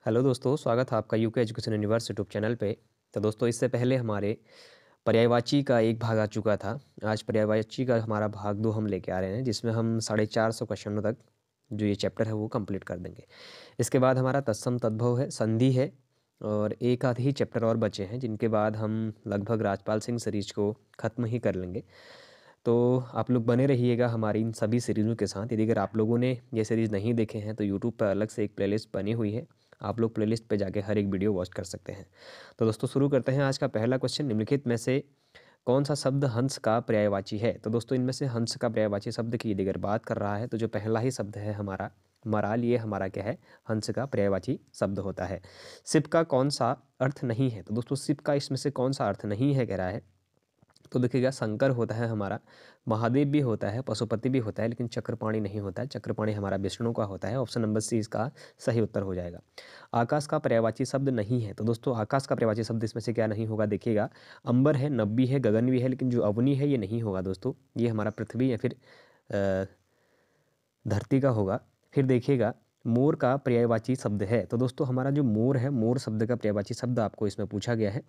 Hello दोस्तों, स्वागत है आपका UK education universe YouTube channel पे। तो दोस्तों, इससे पहले हमारे पर्यायवाची का एक भाग आ चुका था। आज पर्यायवाची का हमारा भाग 2 हम लेके आ रहे हैं, जिसमें हम 450 क्वेश्चनों तक जो ये चैप्टर है वो कंप्लीट कर देंगे। इसके बाद हमारा तत्सम तद्भव है, संधि है और एक आध ही चैप्टर और बचे हैं, जिनके बाद हम लगभग राजपाल सिंह सीरीज को ख़त्म ही कर लेंगे। तो आप लोग बने रहिएगा हमारी इन सभी सीरीज़ों के साथ। यदि अगर आप लोगों ने ये सीरीज़ नहीं देखे हैं तो यूट्यूब पर अलग से एक प्लेलिस्ट बनी हुई है, आप लोग प्लेलिस्ट पे जाके हर एक वीडियो वॉच कर सकते हैं। तो दोस्तों, शुरू करते हैं। आज का पहला क्वेश्चन, निम्नलिखित में से कौन सा शब्द हंस का पर्यायवाची है? तो दोस्तों, इनमें से हंस का पर्यायवाची शब्द की यदि अगर बात कर रहा है तो जो पहला ही शब्द है हमारा मराल, ये हमारा क्या है? हंस का पर्यायवाची शब्द होता है। शिव का कौन सा अर्थ नहीं है? तो दोस्तों, शिव का इसमें से कौन सा अर्थ नहीं है कह रहा है। तो देखिएगा, शंकर होता है हमारा, महादेव भी होता है, पशुपति भी होता है, लेकिन चक्रपाणि नहीं होता है। चक्रपाणि हमारा विष्णु का होता है। ऑप्शन नंबर सी इसका सही उत्तर हो जाएगा। आकाश का पर्यायवाची शब्द नहीं है। तो दोस्तों, आकाश का पर्यायवाची शब्द इसमें से क्या नहीं होगा? देखिएगा, अंबर है, नब्बी है, गगन भी है, लेकिन जो अवनी है ये नहीं होगा दोस्तों। ये हमारा पृथ्वी या फिर अ, धरती का होगा। फिर देखिएगा, मोर का पर्यायवाची शब्द है। तो दोस्तों, हमारा जो मोर है, मोर शब्द का पर्यायवाची शब्द आपको इसमें पूछा गया है।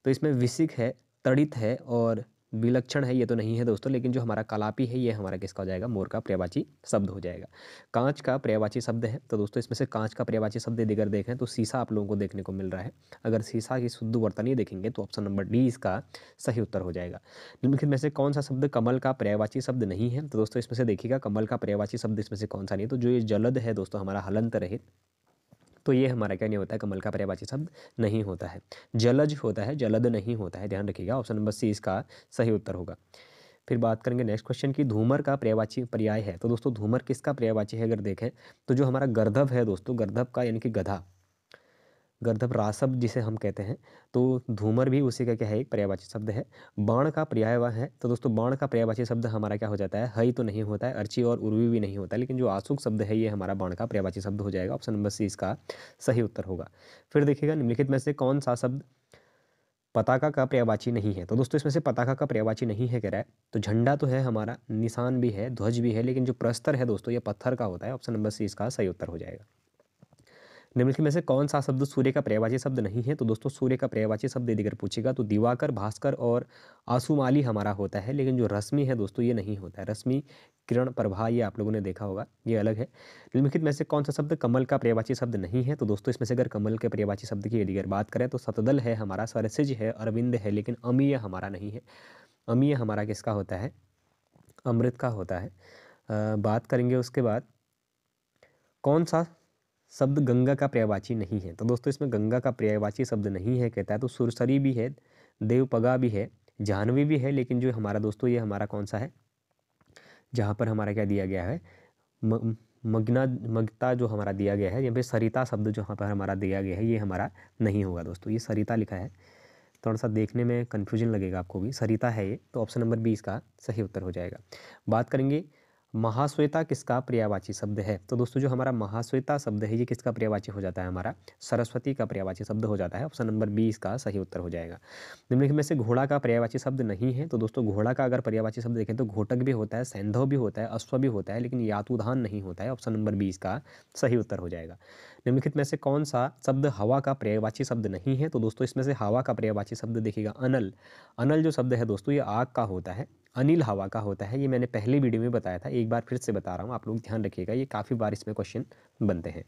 तो इसमें विसिक है, तड़ित है और विलक्षण है, ये तो नहीं है दोस्तों। लेकिन जो हमारा कलापी है, ये हमारा किसका हो जाएगा? मोर का पर्यायवाची शब्द हो जाएगा। कांच का पर्यायवाची शब्द है। तो दोस्तों, इसमें से कांच का पर्यायवाची शब्द यदि अगर देखें तो शीशा आप लोगों को देखने को मिल रहा है। अगर शीशा की शुद्ध वर्तनी देखेंगे तो ऑप्शन नंबर डी इसका सही उत्तर हो जाएगा। निम्नलिखित में से कौन सा शब्द कमल का पर्यायवाची शब्द नहीं है? तो दोस्तों, इसमें से देखिएगा, कमल का पर्यायवाची शब्द इसमें से कौन सा नहीं है? तो जो ये जलद है दोस्तों, हमारा हलंत रहित, तो ये हमारा क्या नहीं होता है? कमल का पर्यायवाची शब्द नहीं होता है। जलज होता है, जलद नहीं होता है, ध्यान रखिएगा। ऑप्शन नंबर सी इसका सही उत्तर होगा। फिर बात करेंगे नेक्स्ट क्वेश्चन की, धूमर का पर्यायवाची पर्याय है। तो दोस्तों, धूमर किसका पर्यायवाची है अगर देखें तो जो हमारा गर्दभ है दोस्तों, गर्दभ का यानी कि गधा, गर्दभ रासव जिसे हम कहते हैं, तो धूमर भी उसी का क्या है? एक पर्यायवाची शब्द है। बाण का पर्याय है। तो दोस्तों, बाण का पर्यायवाची शब्द हमारा क्या हो जाता है? हई तो नहीं होता है, अर्ची और उर्वी भी नहीं होता, लेकिन जो आशुक शब्द है ये हमारा बाण का पर्यायवाची शब्द हो जाएगा। ऑप्शन नंबर सी इसका सही उत्तर होगा। फिर देखिएगा, निम्नलिखित में से कौन सा शब्द पताका का पर्यायवाची नहीं है? तो दोस्तों, इसमें से पताका का पर्यायवाची नहीं है कह रहा है। तो झंडा तो है हमारा, निशान भी है, ध्वज भी है, लेकिन जो प्रस्तर है दोस्तों, ये पत्थर का होता है। ऑप्शन नंबर सी इसका सही उत्तर हो जाएगा। निम्नलिखित में से कौन सा शब्द सूर्य का पर्यायवाची शब्द नहीं है? तो दोस्तों, सूर्य का पर्यायवाची शब्द यदि अगर पूछेगा तो दिवाकर, भास्कर और आशुमाली हमारा होता है, लेकिन जो रश्मि है दोस्तों, ये नहीं होता है। रश्मि, किरण, प्रभा, ये आप लोगों ने देखा होगा, ये अलग है। निम्नलिखित में से कौन सा शब्द कमल का पर्यायवाची शब्द नहीं है? तो दोस्तों, इसमें से अगर कमल के पर्यायवाची शब्द की यदि अगर बात करें तो शतदल है हमारा, सरसिज है, अरविंद है, लेकिन अमीय हमारा नहीं है। अमीय हमारा किसका होता है? अमृत का होता है। बात करेंगे उसके बाद, कौन सा शब्द गंगा का पर्यायवाची नहीं है? तो दोस्तों, इसमें गंगा का पर्यायवाची शब्द नहीं है कहता है। तो सुरसरी भी है, देवपगा भी है, जाह्नवी भी है, लेकिन जो हमारा दोस्तों, ये हमारा कौन सा है? जहाँ पर हमारा क्या दिया गया है? म- मगना, मगता जो हमारा दिया गया है, या फिर सरिता शब्द जो यहाँ पर हमारा दिया गया है, ये हमारा नहीं होगा दोस्तों। ये सरिता लिखा है, थोड़ा सा देखने में कन्फ्यूजन लगेगा आपको भी, सरिता है ये। तो ऑप्शन नंबर बी इसका सही उत्तर हो जाएगा। बात करेंगे, महाश्वेता किसका पर्यायवाची शब्द है? तो दोस्तों, जो हमारा महाश्वेता शब्द है ये किसका पर्यायवाची हो जाता है? हमारा सरस्वती का पर्यायवाची शब्द हो जाता है। ऑप्शन नंबर बी इसका सही उत्तर हो जाएगा। निम्नलिखित में से घोड़ा का पर्यायवाची शब्द नहीं है। तो दोस्तों, घोड़ा का अगर पर्यायवाची शब्द देखें तो घोटक भी होता है, सैंधव भी होता है, अश्व भी होता है, लेकिन यातुधान नहीं होता है। ऑप्शन नंबर बी इसका सही उत्तर हो जाएगा। निम्नलिखित में से कौन सा शब्द हवा का पर्यायवाची शब्द नहीं है? तो दोस्तों, इसमें से हवा का पर्यायवाची शब्द देखिएगा, अनल। अनल जो शब्द है दोस्तों, ये आग का होता है। अनिल हवा का होता है। ये मैंने पहली वीडियो में बताया था, एक बार फिर से बता रहा हूँ, आप लोग ध्यान रखिएगा, ये काफ़ी बार इसमें क्वेश्चन बनते हैं।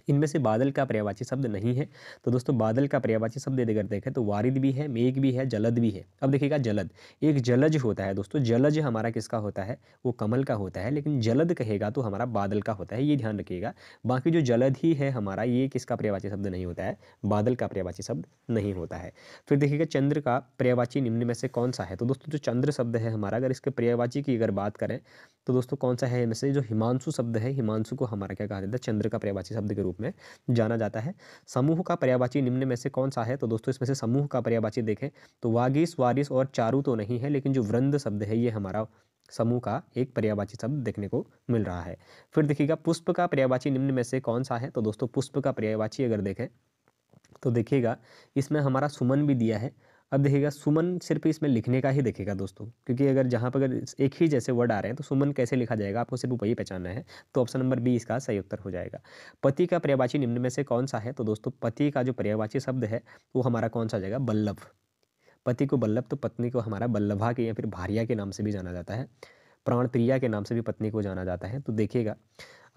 इनमें से बादल का पर्यायवाची शब्द नहीं है। तो दोस्तों, बादल का पर्यायवाची शब्द यदि अगर देखें तो वारिद भी है, मेघ भी है, जलद भी है। अब देखिएगा, जलद, एक जलज होता है दोस्तों। जलज हमारा किसका होता है? वो कमल का होता है, लेकिन जलद कहेगा तो हमारा बादल का होता है, ये ध्यान रखिएगा। बाकी जो जलद ही है हमारा, ये किसका पर्यायवाची शब्द नहीं होता है? बादल का पर्यायवाची शब्द नहीं होता है। फिर देखिएगा, चंद्र का पर्यायवाची निम्न में से कौन सा है? तो दोस्तों, जो चंद्र शब्द है हमारा, अगर इसके पर्यायवाची की अगर बात करें तो दोस्तों कौन सा है? इनमें से जो हिमांशु शब्द है, हिमांशु को हमारा क्या कहा जाता है? चंद्र का पर्यायवाची शब्द के रूप में जाना जाता है। समूह का पर्यायवाची निम्न में से कौन सा है? तो दोस्तों, इसमें से समूह का पर्यायवाची देखें तो वागीश, वारिस और चारु तो नहीं है, लेकिन जो वृंद शब्द है ये हमारा समूह का एक पर्यायवाची शब्द देखने को मिल रहा है। फिर देखिएगा, पुष्प का पर्यायवाची निम्न में से कौन सा है? तो दोस्तों, पुष्प का पर्यायवाची अगर देखें तो देखिएगा, इसमें हमारा सुमन भी दिया है, अब देखिएगा सुमन सिर्फ इसमें लिखने का ही दिखेगा दोस्तों, क्योंकि अगर जहाँ पर अगर एक ही जैसे वर्ड आ रहे हैं तो सुमन कैसे लिखा जाएगा, आपको सिर्फ वही पहचानना है। तो ऑप्शन नंबर बी इसका सही उत्तर हो जाएगा। पति का पर्यायवाची निम्न में से कौन सा है, तो दोस्तों पति का जो पर्यायवाची शब्द है वो हमारा कौन सा हो जाएगा, बल्लभ। पति को बल्लभ, तो पत्नी को हमारा बल्लभा के या फिर भार्या के नाम से भी जाना जाता है, प्राण प्रिया के नाम से भी पत्नी को जाना जाता है। तो देखिएगा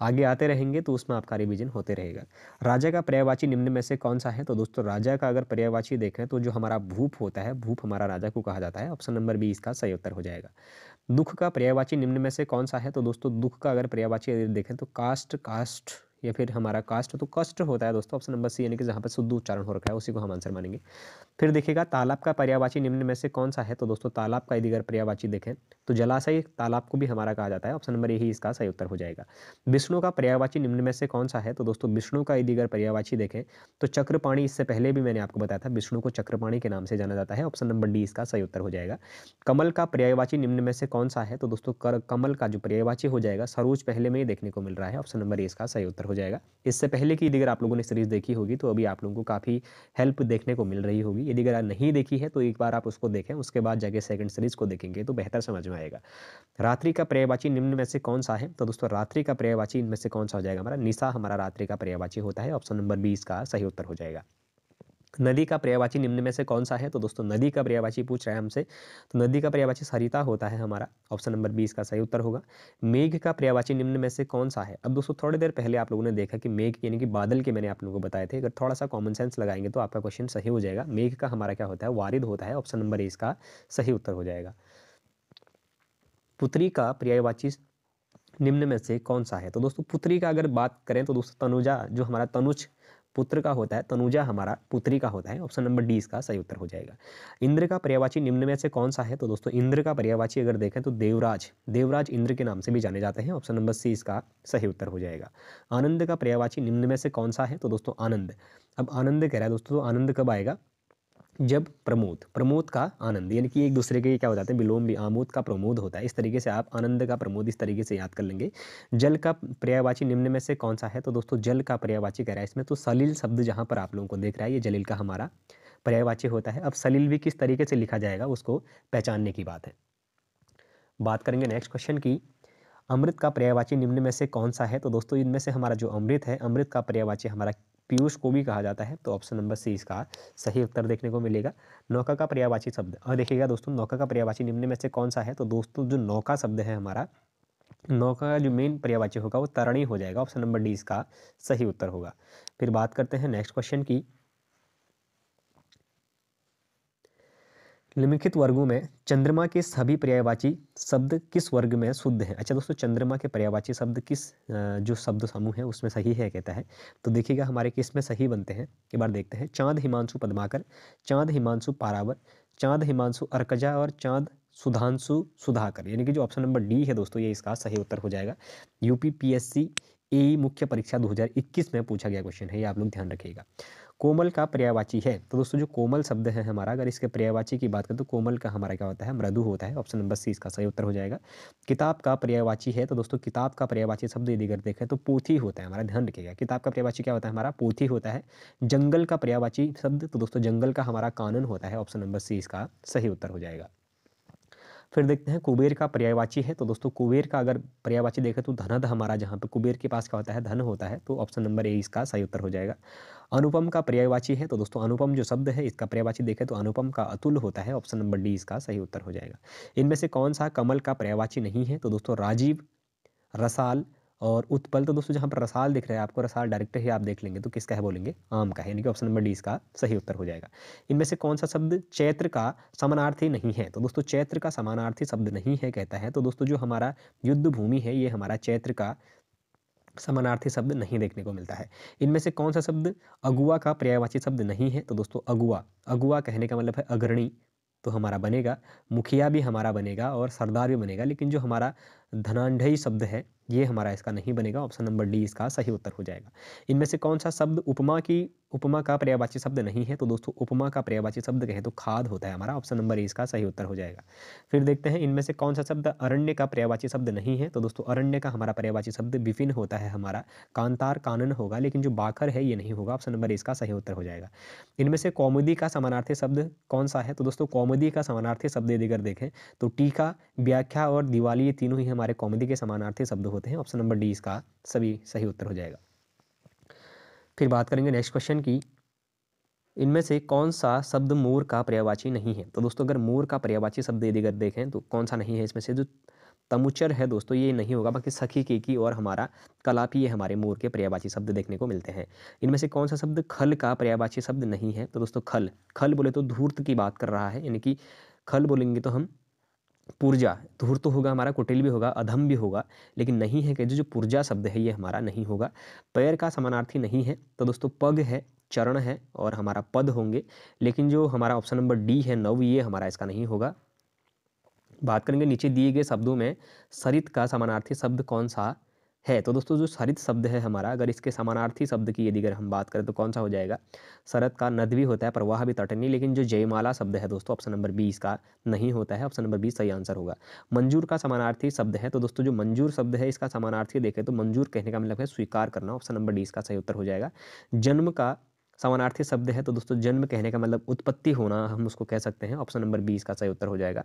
आगे आते रहेंगे तो उसमें आपका रिवीजन होते रहेगा। राजा का पर्यायवाची निम्न में से कौन सा है, तो दोस्तों राजा का अगर पर्यायवाची देखें तो जो हमारा भूप होता है, भूप हमारा राजा को कहा जाता है। ऑप्शन नंबर बी इसका सही उत्तर हो जाएगा। दुख का पर्यायवाची निम्न में से कौन सा है, तो दोस्तों दुख का अगर पर्यायवाची यदि देखें तो कास्ट, कास्ट या फिर हमारा कास्ट, तो कष्ट होता है दोस्तों। ऑप्शन नंबर सी यानी कि जहाँ पर शुद्ध उच्चारण हो रखा है उसी को हम आंसर मानेंगे। फिर देखिएगा तालाब का पर्यायवाची निम्न में से कौन सा है, तो दोस्तों तालाब का यदि अगर पर्यायवाची देखें तो जलाशय तालाब को भी हमारा कहा जाता है। ऑप्शन नंबर ए ही इसका सही उत्तर हो जाएगा। विष्णु का पर्यायवाची निम्न में से कौन सा है, तो दोस्तों विष्णु का यदि अगर पर्यायवाची देखें तो चक्रपाणी, इससे पहले भी मैंने आपको बताया था विष्णु को चक्रपाणी के नाम से जाना जाता है। ऑप्शन नंबर डी इसका सही उत्तर हो जाएगा। कमल का पर्यायवाची निम्न में से कौन सा है, तो दोस्तों कमल का जो पर्यायवाची हो जाएगा सरोज, पहले में ही देखने को मिल रहा है। ऑप्शन नंबर ए इसका सही उत्तर हो जाएगा। इससे पहले की यदि अगर आप लोगों ने सीरीज देखी होगी तो अभी आप लोगों को काफ़ी हेल्प देखने को मिल रही होगी। यदि अगर नहीं देखी है तो एक बार आप उसको देखें, उसके बाद जाके सेकंड सीरीज को देखेंगे तो बेहतर समझ में आएगा। रात्रि का पर्यायवाची निम्न में से कौन सा है, तो दोस्तों रात्रि का पर्यायवाची इनमें से कौन सा हो जाएगा, हमारा निशा हमारा रात्रि का पर्यायवाची होता है। ऑप्शन नंबर बी इसका सही उत्तर हो जाएगा। नदी का पर्यायवाची निम्न में से कौन सा है, तो दोस्तों नदी का पर्यायवाची पूछ रहा है हमसे, तो नदी का पर्यायवाची सरिता होता है हमारा। ऑप्शन नंबर बी इसका सही उत्तर होगा। मेघ का पर्यायवाची निम्न में से कौन सा है, अब दोस्तों थोड़ी देर पहले आप लोगों ने देखा कि मेघ यानी कि बादल के मैंने आप लोगों को बताए थे। अगर थोड़ा सा कॉमन सेंस लगाएंगे तो आपका क्वेश्चन सही हो जाएगा। मेघ का हमारा क्या होता है, वारिद होता है। ऑप्शन नंबर ए इसका सही उत्तर हो जाएगा। पुत्री का पर्यायवाची निम्न में से कौन सा है, तो दोस्तों पुत्री का अगर बात करें तो दोस्तों तनुजा, जो हमारा तनुज पुत्र का होता है, तनुजा हमारा पुत्री का होता है। ऑप्शन नंबर डी इसका सही उत्तर हो जाएगा। इंद्र का पर्यायवाची निम्न में से कौन सा है, तो दोस्तों इंद्र का पर्यायवाची अगर देखें तो देवराज, देवराज इंद्र के नाम से भी जाने जाते हैं। ऑप्शन नंबर सी इसका सही उत्तर हो जाएगा। आनंद का पर्यायवाची निम्न में से कौन सा है, तो दोस्तों आनंद। अब आनंद कह रहा है दोस्तों, तो आनंद कब आएगा, जब प्रमोद, प्रमोद का आनंद, यानी कि एक दूसरे के क्या हो जाते हैं विलोम भी, आमोद का प्रमोद होता है। इस तरीके से आप आनंद का प्रमोद इस तरीके से याद कर लेंगे। जल का पर्यायवाची निम्न में से कौन सा है, तो दोस्तों जल का पर्यायवाची कह रहा है इसमें तो सलिल शब्द जहाँ पर आप लोगों को देख रहा है ये जलील का हमारा पर्यायवाची होता है। अब सलिल भी किस तरीके से लिखा जाएगा उसको पहचानने की बात है। बात करेंगे नेक्स्ट क्वेश्चन की, अमृत का पर्यायवाची निम्न में से कौन सा है, तो दोस्तों इनमें से हमारा जो अमृत है, अमृत का पर्यायवाची हमारा पीयूष को भी कहा जाता है। तो ऑप्शन नंबर सी इसका सही उत्तर देखने को मिलेगा। नौका का पर्यायवाची शब्द, और देखिएगा दोस्तों नौका का पर्यायवाची निम्न में से कौन सा है, तो दोस्तों जो नौका शब्द है हमारा, नौका का जो मेन पर्यायवाची होगा वो तरणी हो जाएगा। ऑप्शन नंबर डी इसका सही उत्तर होगा। फिर बात करते हैं नेक्स्ट क्वेश्चन की, निम्नलिखित वर्गों में चंद्रमा के सभी पर्यायवाची शब्द किस वर्ग में शुद्ध हैं। अच्छा दोस्तों चंद्रमा के पर्यायवाची शब्द किस जो शब्द समूह है उसमें सही है कहता है। तो देखिएगा हमारे किस में सही बनते हैं, एक बार देखते हैं। चांद हिमांशु पद्माकर, चांद हिमांशु पारावर, चांद हिमांशु अर्कजा और चांद सुधांशु सुधाकर, यानी कि जो ऑप्शन नंबर डी है दोस्तों ये इसका सही उत्तर हो जाएगा। यूपीपीएससी ए मुख्य परीक्षा 2021 में पूछा गया क्वेश्चन है, ये आप लोग ध्यान रखिएगा। कोमल का पर्यायवाची है, तो दोस्तों जो कोमल शब्द है हमारा, अगर इसके पर्यायवाची की बात करें तो कोमल का हमारा क्या होता है, मृदु होता है। ऑप्शन नंबर सी इसका सही उत्तर हो जाएगा। किताब का पर्यायवाची है, तो दोस्तों किताब का पर्यायवाची शब्द यदि अगर देखें तो पोथी होता है हमारा, ध्यान रखिएगा। किताब का पर्यायवाची क्या होता है हमारा, पोथी होता है। जंगल का पर्यायवाची शब्द, तो दोस्तों जंगल का हमारा कानन होता है। ऑप्शन नंबर सी इसका सही उत्तर हो जाएगा। फिर देखते हैं कुबेर का पर्यायवाची है, तो दोस्तों कुबेर का अगर पर्यायवाची देखें तो धनद हमारा, जहाँ पे कुबेर के पास क्या होता है, धन होता है। तो ऑप्शन नंबर ए इसका सही उत्तर हो जाएगा। अनुपम का पर्यायवाची है, तो दोस्तों अनुपम जो शब्द है इसका पर्यायवाची देखें तो अनुपम का अतुल होता है। ऑप्शन नंबर डी इसका सही उत्तर हो जाएगा। इनमें से कौन सा कमल का पर्यायवाची नहीं है, तो दोस्तों राजीव, रसाल और उत्पल। तो दोस्तों जहाँ पर रसाल दिख रहा है आपको, रसाल डायरेक्ट ही आप देख लेंगे तो किसका है बोलेंगे, आम का है, यानी कि ऑप्शन नंबर डी इसका सही उत्तर हो जाएगा। इनमें से कौन सा शब्द चैत्र का समानार्थी नहीं है, तो दोस्तों चैत्र का समानार्थी शब्द नहीं है कहता है। तो दोस्तों जो हमारा युद्ध भूमि है ये हमारा चैत्र का समानार्थी शब्द नहीं देखने को मिलता है। इनमें से कौन सा शब्द अगुआ का पर्यायवाची शब्द नहीं है, तो दोस्तों अगुआ, अगुआ कहने का मतलब है अग्रणी, तो हमारा बनेगा। मुखिया भी हमारा बनेगा और सरदार भी बनेगा, लेकिन जो हमारा धनाढ्य शब्द है, ये हमारा इसका नहीं बनेगा। ऑप्शन नंबर डी इसका सही उत्तर हो जाएगा। इनमें से कौन सा शब्द उपमा का पर्यायवाची शब्द नहीं है? तो दोस्तों उपमा का पर्यायवाची शब्द कहें तो खाद होता है हमारा। ऑप्शन नंबर ए इसका सही उत्तर हो जाएगा। फिर देखते हैं इनमें से कौन सा शब्द अरण्य का पर्यायवाची शब्द नहीं है? तो दोस्तों अरण्य का हमारा पर्यायवाची शब्द विपिन होता है हमारा। कांतार कानन होगा, लेकिन जो बाखर है ये नहीं होगा। ऑप्शन नंबर ए इसका सही उत्तर हो जाएगा। इनमें से कौमुदी का समानार्थी शब्द कौन सा है? तो दोस्तों कौमुदी का समानार्थी शब्द यदि अगर देखें तो टीका, व्याख्या और दिवाली, ये तीनों ही हमारे कौमुदी के समानार्थी शब्द होते हैं। ऑप्शन नंबर डी इसका सभी सही उत्तर हो जाएगा। फिर बात करेंगे नेक्स्ट क्वेश्चन की, इनमें से कौन सा शब्द मोर का पर्यायवाची नहीं है? तो दोस्तों अगर मोर का पर्यायवाची शब्द यदि अगर देखें तो कौन सा नहीं है? इसमें से जो तमुचर है दोस्तों ये नहीं होगा, बाकी सखी, केकी और हमारा कलापी ये हमारे मोर के पर्यायवाची शब्द देखने को मिलते हैं। इनमें से कौन सा शब्द खल का पर्यायवाची शब्द नहीं है? तो दोस्तों खल बोले तो धूर्त की बात कर रहा है, यानी कि खल बोलेंगे तो हम पुर्जा, धूर्त तो होगा हमारा, कुटिल भी होगा, अधम भी होगा, लेकिन नहीं है कि जो पुर्जा शब्द है ये हमारा नहीं होगा। पैर का समानार्थी नहीं है, तो दोस्तों पग है, चरण है और हमारा पद होंगे, लेकिन जो हमारा ऑप्शन नंबर डी है नव, ये हमारा इसका नहीं होगा। बात करेंगे नीचे दिए गए शब्दों में सरित का समानार्थी शब्द कौन सा है? तो दोस्तों जो सरित शब्द है हमारा, अगर इसके समानार्थी शब्द की यदि अगर हम बात करें तो कौन सा हो जाएगा? शरत का नद भी होता है, प्रवाह भी, तटनी, लेकिन जो जयमाला शब्द है दोस्तों ऑप्शन नंबर बी इसका नहीं होता है। ऑप्शन नंबर बी सही आंसर होगा। मंजूर का समानार्थी शब्द है, तो दोस्तों जो मंजूर शब्द है इसका समानार्थी देखें तो मंजूर कहने का मतलब है स्वीकार करना। ऑप्शन नंबर डी इसका सही उत्तर हो जाएगा। जन्म का समानार्थी शब्द है, तो दोस्तों जन्म कहने का मतलब उत्पत्ति होना, हम उसको कह सकते हैं। ऑप्शन नंबर बी इसका सही उत्तर हो जाएगा।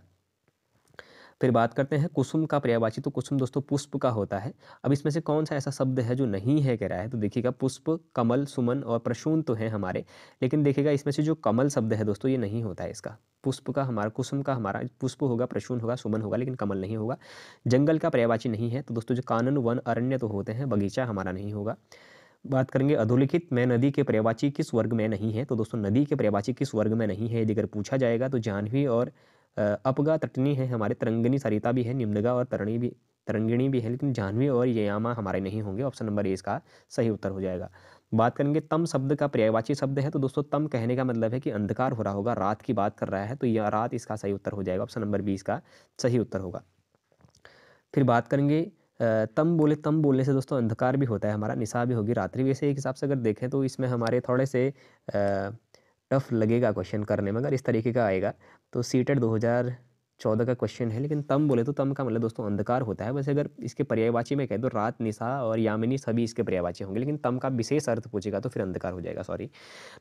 फिर बात करते हैं कुसुम का पर्यायवाची, तो कुसुम दोस्तों पुष्प का होता है। अब इसमें से कौन सा ऐसा शब्द है जो नहीं है कह रहा है? तो देखिएगा पुष्प, कमल, सुमन और प्रसून तो हैं हमारे, लेकिन देखिएगा इसमें से जो कमल शब्द है दोस्तों ये नहीं होता है इसका। पुष्प का हमारा, कुसुम का हमारा पुष्प होगा, प्रसून होगा, सुमन होगा, लेकिन कमल नहीं होगा। जंगल का पर्यायवाची नहीं है, तो दोस्तों जो कानन, वन, अरण्य तो होते हैं, बगीचा हमारा नहीं होगा। बात करेंगे अधोलिखित में नदी के पर्यायवाची किस वर्ग में नहीं है? तो दोस्तों नदी के पर्यायवाची किस वर्ग में नहीं है यदि अगर पूछा जाएगा तो जाह्नवी और अपगा, तटनी है हमारे, तरंगिणी, सरिता भी है, निम्नगा और तरंगिणी भी है, लेकिन जाह्नवी और ययामा हमारे नहीं होंगे। ऑप्शन नंबर ए इसका सही उत्तर हो जाएगा। बात करेंगे तम शब्द का पर्यायवाची शब्द है, तो दोस्तों तम कहने का मतलब है कि अंधकार हो रहा होगा, रात की बात कर रहा है, तो यह रात इसका सही उत्तर हो जाएगा। ऑप्शन नंबर बी इसका सही उत्तर होगा। फिर बात करेंगे तम बोलने से दोस्तों अंधकार भी होता है हमारा, निशा भी होगी, रात्रि भी। वैसे एक हिसाब से अगर देखें तो इसमें हमारे थोड़े से टफ लगेगा क्वेश्चन करने में, अगर इस तरीके का आएगा तो सीटेट 2014 का क्वेश्चन है, लेकिन तम बोले तो तम का मतलब दोस्तों अंधकार होता है। वैसे अगर इसके पर्यायवाची में कह दो रात, निशा और यामिनी सभी इसके पर्यायवाची होंगे, लेकिन तम का विशेष अर्थ पूछेगा तो फिर अंधकार हो जाएगा, सॉरी।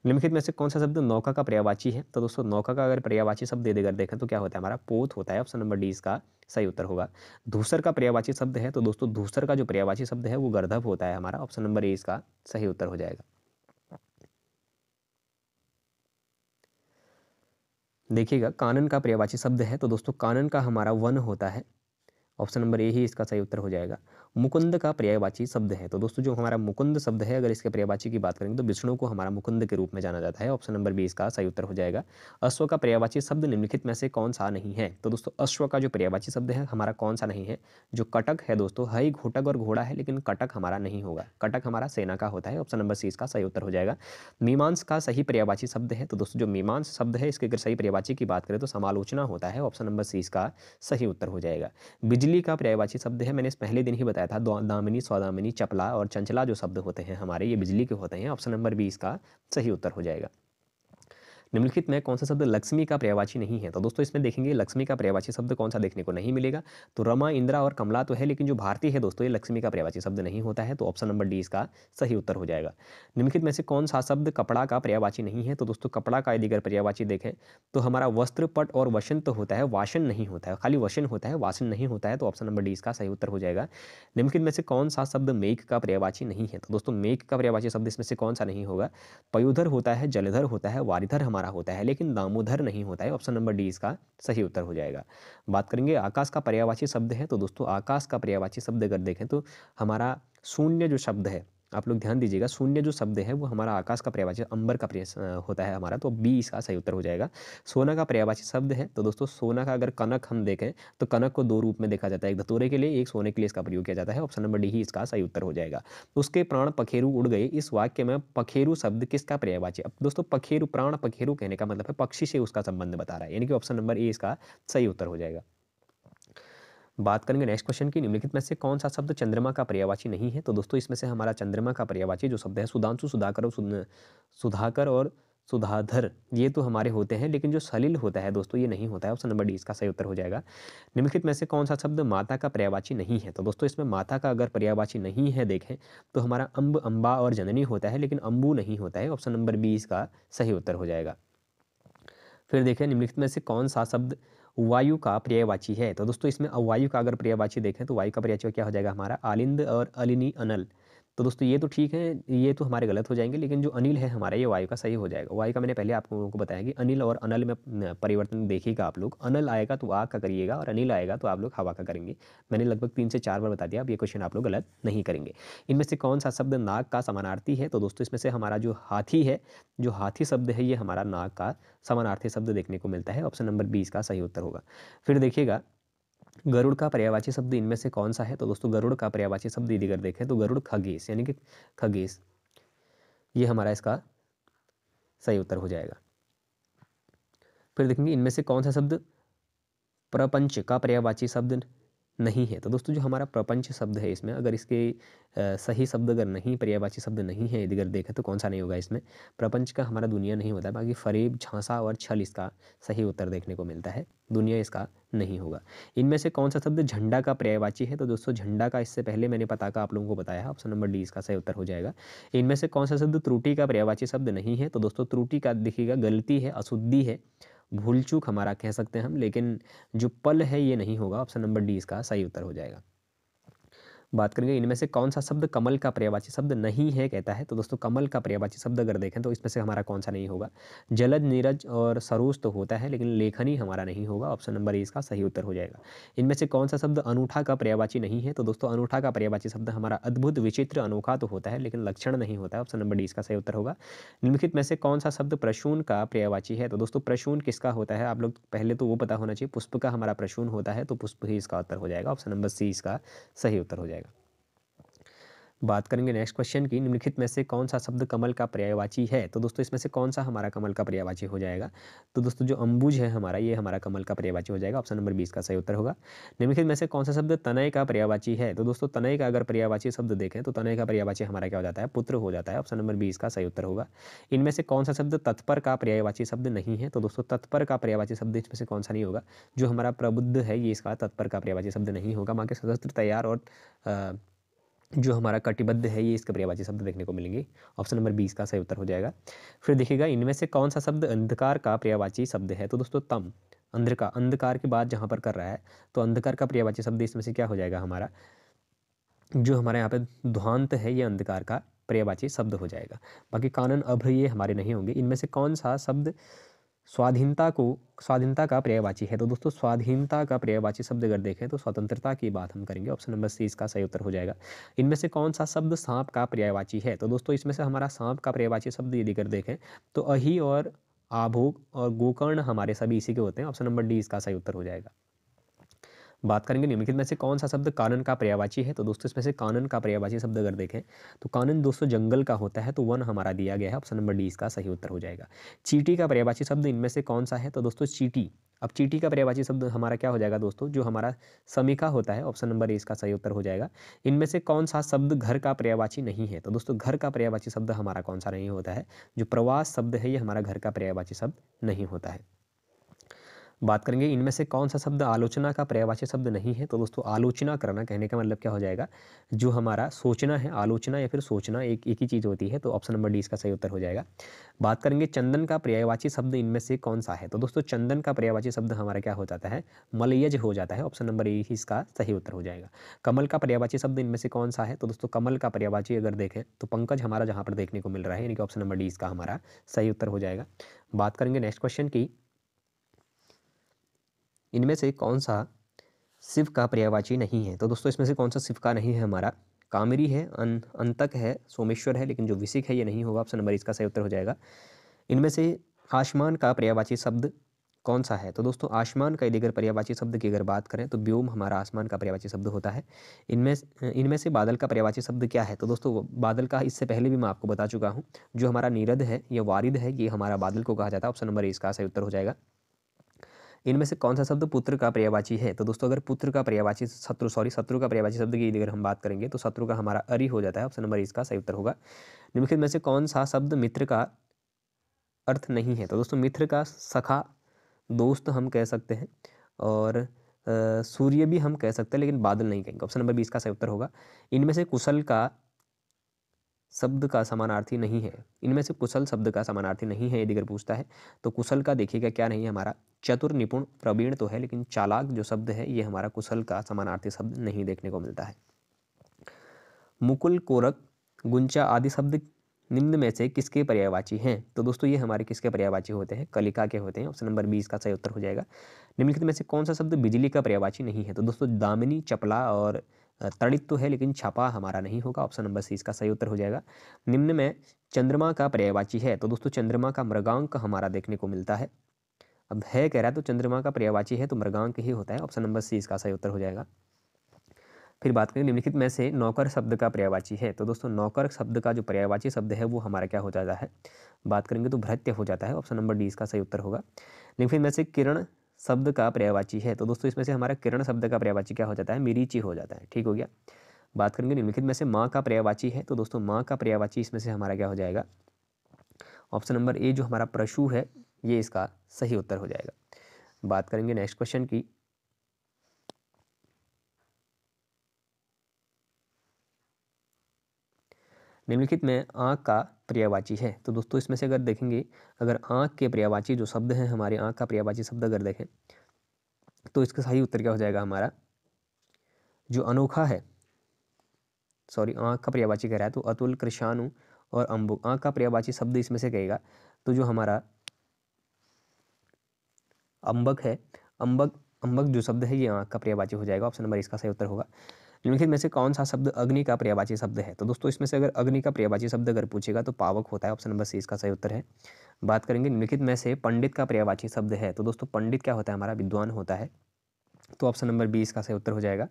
निम्नलिखित में से कौन सा शब्द नौका का पर्यायवाची है? तो दोस्तों नौका का अगर पर्यायवाची शब्द यदि अगर देखें तो क्या होता है हमारा? पोत होता है। ऑप्शन नंबर डी इसका सही उत्तर होगा। धूसर का पर्यायवाची शब्द है, तो दोस्तों धूसर का जो पर्यायवाची शब्द है वो गर्दभ होता है हमारा। ऑप्शन नंबर ए इसका सही उत्तर हो जाएगा। देखिएगा कानन का पर्यायवाची शब्द है, तो दोस्तों कानन का हमारा वन होता है। ऑप्शन नंबर ए ही इसका सही उत्तर हो जाएगा। मुकुंद का पर्यायवाची शब्द है, तो दोस्तों जो हमारा मुकुंद शब्द है अगर इसके पर्यायवाची की बात करेंगे तो विष्णु को हमारा मुकुंद के रूप में जाना जाता है। ऑप्शन नंबर बी इसका सही उत्तर हो जाएगा। अश्व का पर्यायवाची शब्द निम्नलिखित में से कौन सा नहीं है? तो दोस्तों अश्व का जो पर्यायवाची शब्द है हमारा कौन सा नहीं है? जो कटक है दोस्तों, हई, घोटक और घोड़ा है, लेकिन कटक हमारा नहीं होगा। कटक हमारा सेना का होता है। ऑप्शन नंबर सी इसका सही उत्तर हो जाएगा। मीमांस का सही पर्यायवाची शब्द है, तो दोस्तों जो मीमांस शब्द है इसके अगर सही पर्यायवाची की बात करें तो समालोचना होता है। ऑप्शन नंबर सी इसका सही उत्तर हो जाएगा। बिजली का पर्यायवाची शब्द है, मैंने इस पहले दिन ही बताया था, दामिनी, स्वदामिनी, चपला और चंचला जो शब्द होते हैं हमारे ये बिजली के होते हैं। ऑप्शन नंबर बी इसका सही उत्तर हो जाएगा। निम्नलिखित में कौन सा शब्द लक्ष्मी का पर्यायवाची नहीं है? तो दोस्तों इसमें देखेंगे लक्ष्मी का पर्यायवाची शब्द कौन सा देखने को नहीं मिलेगा। तो रमा, इंद्रा और कमला तो है, लेकिन जो भारती है दोस्तों ये लक्ष्मी का पर्यायवाची शब्द नहीं होता है। तो ऑप्शन नंबर डी इसका सही उत्तर हो जाएगा। निम्नलिखित में से कौन सा शब्द कपड़ा का पर्यायवाची नहीं है? तो दोस्तों कपड़ा का यदि अगर पर्यायवाची देखें तो हमारा वस्त्र, पट और वसन तो होता है, वासन नहीं होता है, खाली वसन होता है, वासन नहीं होता है। तो ऑप्शन नंबर डी इसका सही उत्तर हो जाएगा। निम्नलिखित में से कौन सा शब्द मेघ का पर्यायवाची नहीं है? तो दोस्तों मेघ का पर्यायवाची शब्द इसमें से कौन सा नहीं होगा? पयोधर होता है, जलधर होता है, वारिधर हमारा होता है, लेकिन दामोदर नहीं होता है। ऑप्शन नंबर डी इसका सही उत्तर हो जाएगा। बात करेंगे आकाश का पर्यायवाची शब्द है, तो दोस्तों आकाश का पर्यायवाची शब्द अगर देखें तो हमारा शून्य जो शब्द है, आप लोग ध्यान दीजिएगा, शून्य जो शब्द है वो हमारा आकाश का पर्यायवाची अंबर का होता है हमारा। तो बी इसका सही उत्तर हो जाएगा। सोना का पर्यायवाची शब्द है, तो दोस्तों सोना का अगर कनक हम देखें तो कनक को दो रूप में देखा जाता है, एक धतूरे के लिए, एक सोने के लिए इसका प्रयोग किया जाता है। ऑप्शन नंबर डी ही इसका सही उत्तर हो जाएगा। उसके प्राण पखेरु उड़ गए, इस वाक्य में पखेरु शब्द किसका पर्यायवाची? अब दोस्तों पखेरु, प्राण पखेरु कहने का मतलब है पक्षी से उसका संबंध बता रहा है, यानी कि ऑप्शन नंबर ए इसका सही उत्तर हो जाएगा। बात करेंगे नेक्स्ट क्वेश्चन की, निम्नलिखित में से कौन सा शब्द चंद्रमा का पर्यायवाची नहीं है? तो दोस्तों इसमें से हमारा चंद्रमा का पर्यायवाची जो शब्द है सुधांशु, सुधाकर और सुधाधर, ये तो हमारे होते हैं, लेकिन जो सलिल होता है दोस्तों ये नहीं होता है। ऑप्शन नंबर डी इसका सही उत्तर हो जाएगा। निम्नलिखित में से कौन सा शब्द माता का पर्यायवाची नहीं है? तो दोस्तों इसमें माता का अगर पर्यायवाची नहीं है देखें तो हमारा अम्ब, अम्बा और जननी होता है, लेकिन अम्बू नहीं होता है। ऑप्शन नंबर बी इसका सही उत्तर हो जाएगा। फिर देखें निम्नलिखित में से कौन सा शब्द वायु का पर्यायवाची है? तो दोस्तों इसमें वायु का अगर पर्यायवाची देखें तो वायु का पर्यायवाची क्या हो जाएगा हमारा आलिंद और अलिनी अनल। तो दोस्तों ये तो ठीक है, ये तो हमारे गलत हो जाएंगे, लेकिन जो अनिल है हमारा ये वायु का सही हो जाएगा। वायु का मैंने पहले आप लोगों को बताया कि अनिल और अनल में परिवर्तन देखिएगा आप लोग। अनल आएगा तो आग का करिएगा और अनिल आएगा तो आप लोग हवा का करेंगे। मैंने लगभग 3 से 4 बार बता दिया, अब ये क्वेश्चन आप लोग गलत नहीं करेंगे। इनमें से कौन सा शब्द नाग का समानार्थी है? तो दोस्तों इसमें से हमारा जो हाथी है, जो हाथी शब्द है ये हमारा नाग का समानार्थी शब्द देखने को मिलता है। ऑप्शन नंबर बी इसका सही उत्तर होगा। फिर देखिएगा गरुड़ का पर्यायवाची शब्द इनमें से कौन सा है? तो दोस्तों गरुड़ का पर्यायवाची शब्द यदि अगर देखें तो गरुड़ खगेश, यानी कि खगेश, ये हमारा इसका सही उत्तर हो जाएगा। फिर देखेंगे इनमें से कौन सा शब्द प्रपंच का पर्यायवाची शब्द नहीं है? तो दोस्तों जो हमारा प्रपंच शब्द है इसमें अगर इसके सही शब्द अगर नहीं, पर्यायवाची शब्द नहीं है यदि अगर देखें तो कौन सा नहीं होगा इसमें? प्रपंच का हमारा दुनिया नहीं होता है, बाकी फरेब, झांसा और छल इसका सही उत्तर देखने को मिलता है। दुनिया इसका नहीं होगा। इनमें से कौन सा शब्द झंडा का पर्यायवाची है? तो दोस्तों झंडा का इससे पहले मैंने पताका आप लोगों को बताया है। ऑप्शन नंबर डी इसका सही उत्तर हो जाएगा। इनमें से कौन सा शब्द त्रुटि का पर्यायवाची शब्द नहीं है? तो दोस्तों त्रुटि का देखिएगा गलती है, अशुद्धि है, भूल चूक हमारा कह सकते हैं हम, लेकिन जो पल है ये नहीं होगा। ऑप्शन नंबर डी इसका सही उत्तर हो जाएगा। बात करेंगे इनमें से कौन सा शब्द कमल का पर्यायवाची शब्द नहीं है कहता है? तो दोस्तों कमल का पर्यायवाची शब्द अगर देखें तो इसमें से हमारा कौन सा नहीं होगा? जलद, नीरज और सरोज तो होता है, लेकिन लेखनी हमारा नहीं होगा। ऑप्शन नंबर ए इसका सही उत्तर हो जाएगा। इनमें से कौन सा शब्द अनूठा का पर्यायवाची नहीं है? तो दोस्तों अनूठा का पर्यायवाची शब्द हमारा अद्भुत, विचित्र, अनोखा तो होता है, लेकिन लक्षण नहीं होता है। ऑप्शन नंबर डी इसका सही उत्तर होगा। निम्नलिखित में से कौन सा शब्द प्रसून का पर्यायवाची है? तो दोस्तों प्रसून किसका होता है? आप लोग पहले तो वो पता होना चाहिए, पुष्प का हमारा प्रसून होता है, तो पुष्प ही इसका उत्तर हो जाएगा। ऑप्शन नंबर सी इसका सही उत्तर हो जाएगा। बात करेंगे नेक्स्ट क्वेश्चन की, निम्नलिखित में से कौन सा शब्द कमल का पर्यायवाची है? तो दोस्तों इसमें से कौन सा हमारा कमल का पर्यायवाची हो जाएगा? तो दोस्तों जो अंबुज है हमारा, ये हमारा कमल का पर्यायवाची हो जाएगा। ऑप्शन नंबर 20 का सही उत्तर होगा। निम्नलिखित में से कौन सा शब्द तनय का पर्यायवाची है? तो दोस्तों तनय का अगर पर्यायवाची शब्द देखें तो तनय का पर्यायवाची हमारा क्या हो जाता है? पुत्र हो जाता है। ऑप्शन नंबर 20 का सही उत्तर होगा। इनमें से कौन सा शब्द तत्पर का पर्यायवाची शब्द नहीं है? तो दोस्तों तत्पर का पर्यायवाची शब्द इसमें से कौन सा नहीं होगा? जो हमारा प्रबुद्ध है ये इसका तत्पर का पर्यायवाची शब्द नहीं होगा। माँ के सशस्त्र, तैयार और जो हमारा कटिबद्ध है ये इसके पर्यायवाची शब्द देखने को मिलेंगे। ऑप्शन नंबर 20 का सही उत्तर हो जाएगा। फिर देखिएगा इनमें से कौन सा शब्द अंधकार का पर्यायवाची शब्द है? तो दोस्तों तम, अंधकार की बात जहाँ पर कर रहा है तो अंधकार का पर्यायवाची शब्द इसमें से क्या हो जाएगा हमारा? जो हमारे यहाँ पे ध्वांत है ये अंधकार का पर्यायवाची शब्द हो जाएगा। बाकी कानन, अभ्र ये हमारे नहीं होंगे। इनमें से कौन सा शब्द स्वाधीनता का पर्यायवाची है? तो दोस्तों स्वाधीनता का पर्यायवाची शब्द अगर देखें तो स्वतंत्रता की बात हम करेंगे। ऑप्शन नंबर सी इसका सही उत्तर हो जाएगा। इनमें से कौन सा शब्द सांप का पर्यायवाची है? तो दोस्तों इसमें से हमारा सांप का पर्यायवाची शब्द यदि अगर देखें तो अहि और आभोग और गोकर्ण हमारे सभी इसी के होते हैं। ऑप्शन नंबर डी इसका सही उत्तर हो जाएगा। बात करेंगे निम्नलिखित में से कौन सा शब्द कानन का पर्यायवाची है? तो दोस्तों इसमें से कानन का पर्यायवाची शब्द अगर देखें तो कानन दोस्तों जंगल का होता है, तो वन हमारा दिया गया है। ऑप्शन नंबर डी इसका सही उत्तर हो जाएगा। चींटी का पर्यायवाची शब्द इनमें से कौन सा है? तो दोस्तों चींटी, अब चींटी का पर्यायवाची शब्द हमारा क्या हो जाएगा दोस्तों? जो हमारा समीका होता है। ऑप्शन नंबर ए इसका सही उत्तर हो जाएगा। इनमें से कौन सा शब्द घर का पर्यायवाची नहीं है? तो दोस्तों घर का पर्यायवाची शब्द हमारा कौन सा नहीं होता है? जो प्रवास शब्द है ये हमारा घर का पर्यायवाची शब्द नहीं होता है। बात करेंगे इनमें से कौन सा शब्द आलोचना का पर्यायवाची शब्द नहीं है? तो दोस्तों आलोचना करना कहने का मतलब क्या हो जाएगा? जो हमारा सोचना है, आलोचना या फिर सोचना एक ही चीज़ होती है, तो ऑप्शन नंबर डी इसका सही उत्तर हो जाएगा। बात करेंगे चंदन का पर्यायवाची शब्द इनमें से कौन सा है? तो दोस्तों चंदन का पर्यायवाची शब्द हमारा क्या हो जाता है? मलयज हो जाता है। ऑप्शन नंबर ए इसका सही उत्तर हो जाएगा। कमल का पर्यायवाची शब्द इनमें से कौन सा है? तो दोस्तों कमल का पर्यायवाची अगर देखें तो पंकज हमारा जहाँ पर देखने को मिल रहा है, यानी कि ऑप्शन नंबर डी इसका हमारा सही उत्तर हो जाएगा। बात करेंगे नेक्स्ट क्वेश्चन की, इनमें से कौन सा शिव का पर्यायवाची नहीं है? तो दोस्तों इसमें से कौन सा शिव का नहीं है हमारा? कामरी है, अंतक है, सोमेश्वर है, लेकिन जो विसिक है ये नहीं होगा। ऑप्शन नंबर इसका सही उत्तर हो जाएगा। इनमें से आसमान का पर्यायवाची शब्द कौन सा है? तो दोस्तों आसमान का यदि अगर पर्यायवाची शब्द की अगर बात करें तो व्योम हमारा आसमान का पर्यायवाची शब्द होता है। इनमें से बादल का पर्यायवाची शब्द क्या है? तो दोस्तों बादल का इससे पहले भी मैं आपको बता चुका हूँ। जो हमारा नीरद है या वारिद है ये हमारा बादल को कहा जाता है। ऑप्शन नंबर इसका सही उत्तर हो जाएगा। इनमें से कौन सा शब्द पुत्र का पर्यायवाची है? तो दोस्तों अगर पुत्र का पर्यायवाची शत्रु का पर्यायवाची शब्द की अगर हम बात करेंगे तो शत्रु का हमारा अरि हो जाता है। ऑप्शन नंबर इसका सही उत्तर होगा। निम्नलिखित में से कौन सा शब्द मित्र का अर्थ नहीं है? तो दोस्तों मित्र का सखा, दोस्त हम कह सकते हैं और सूर्य भी हम कह सकते हैं, लेकिन बादल नहीं कहेंगे। ऑप्शन नंबर 20 का सही उत्तर होगा। इनमें से कुशल का शब्द का समानार्थी नहीं है। इनमें से कुशल शब्द का समानार्थी नहीं है यदि अगर पूछता है तो कुशल का देखिएगा क्या नहीं है हमारा, चतुर, निपुण, प्रवीण तो है, लेकिन चालाक जो शब्द है ये हमारा कुशल का समानार्थी शब्द नहीं देखने को मिलता है। मुकुल, कोरक, गुंचा आदि शब्द निम्न में से किसके पर्यायवाची हैं? तो दोस्तों ये हमारे किसके पर्यायवाची होते हैं? कलिका के होते हैं। ऑप्शन नंबर 20 का सही उत्तर हो जाएगा। निम्नलिखित में से कौन सा शब्द बिजली का पर्यायवाची नहीं है? तो दोस्तों दामिनी, चपला और तड़ित तो है, लेकिन छपा हमारा नहीं होगा। ऑप्शन नंबर सी इसका सही उत्तर हो जाएगा। निम्न में चंद्रमा का पर्यायवाची है? तो दोस्तों चंद्रमा का मृगांक हमारा देखने को मिलता है। अब है कह रहा है तो चंद्रमा का पर्यायवाची है तो मृगांक ही होता है। ऑप्शन नंबर सी इसका सही उत्तर हो जाएगा। फिर बात करें निम्नलिखित में से नौकर शब्द का पर्यायवाची है? तो दोस्तों नौकर शब्द का जो पर्यायवाची शब्द है वो हमारा क्या हो जाता है? बात करेंगे तो भृत्य हो जाता है। ऑप्शन नंबर डी इसका सही उत्तर होगा। निम्नलिखित में से किरण शब्द का पर्यायवाची है? तो दोस्तों इसमें से हमारा किरण शब्द का पर्यायवाची क्या हो जाता है? मिरीची हो जाता है। ठीक हो गया। बात करेंगे निम्नलिखित में से माँ का पर्यायवाची है? तो दोस्तों माँ का पर्यायवाची इसमें से हमारा क्या हो जाएगा? ऑप्शन नंबर ए जो हमारा प्रशु है ये इसका सही उत्तर हो जाएगा। बात करेंगे नेक्स्ट क्वेश्चन की। निम्नलिखित में आँख का पर्यायवाची है? तो दोस्तों इसमें से अगर देखेंगे, अगर आँख के पर्यायवाची जो शब्द हैं हमारे आँख का पर्यायवाची शब्द अगर देखें तो इसका सही उत्तर क्या हो जाएगा हमारा? जो अनोखा है, सॉरी आँख का पर्यायवाची कह रहा है तो अतुल, कृशाणु और अम्बुक। आँख का पर्यायवाची शब्द इसमें से कहेगा तो जो हमारा अम्बक है, अम्बक अम्बक जो शब्द है ये आँख का पर्यायवाची हो जाएगा। ऑप्शन नंबर इसका सही उत्तर होगा। निम्नलिखित में से कौन सा शब्द अग्नि का पर्यायवाची शब्द है? तो दोस्तों इसमें से अगर अग्नि का पर्यायवाची शब्द अगर पूछेगा तो पावक होता है। ऑप्शन नंबर सी इसका सही उत्तर है। बात करेंगे निम्नलिखित में से पंडित का पर्यायवाची शब्द है? तो दोस्तों पंडित क्या होता है? हमारा विद्वान होता है। तो ऑप्शन नंबर 20 का सही उत्तर हो जाएगा।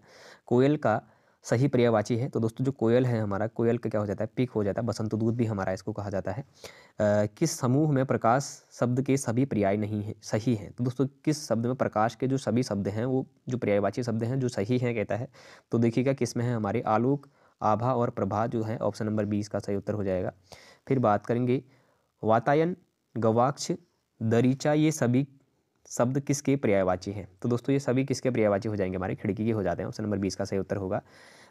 कोयल का सही पर्यायवाची है? तो दोस्तों जो कोयल है हमारा, कोयल का क्या हो जाता है? पिक हो जाता है। बसंत दूत भी हमारा इसको कहा जाता है। किस समूह में प्रकाश शब्द के सभी पर्याय नहीं है सही हैं? तो दोस्तों किस शब्द में प्रकाश के जो सभी शब्द हैं वो जो पर्यायवाची शब्द हैं जो सही हैं कहता है, तो देखिएगा किस में है हमारे आलोक, आभा और प्रभा जो है ऑप्शन नंबर 20 का सही उत्तर हो जाएगा। फिर बात करेंगे वातायन, गवाक्ष, दरीचा ये सभी शब्द किसके पर्यायवाची हैं? तो दोस्तों ये सभी किसके पर्यायवाची हो जाएंगे? हमारे खिड़की के हो जाते हैं। ऑप्शन नंबर 20 का सही उत्तर होगा।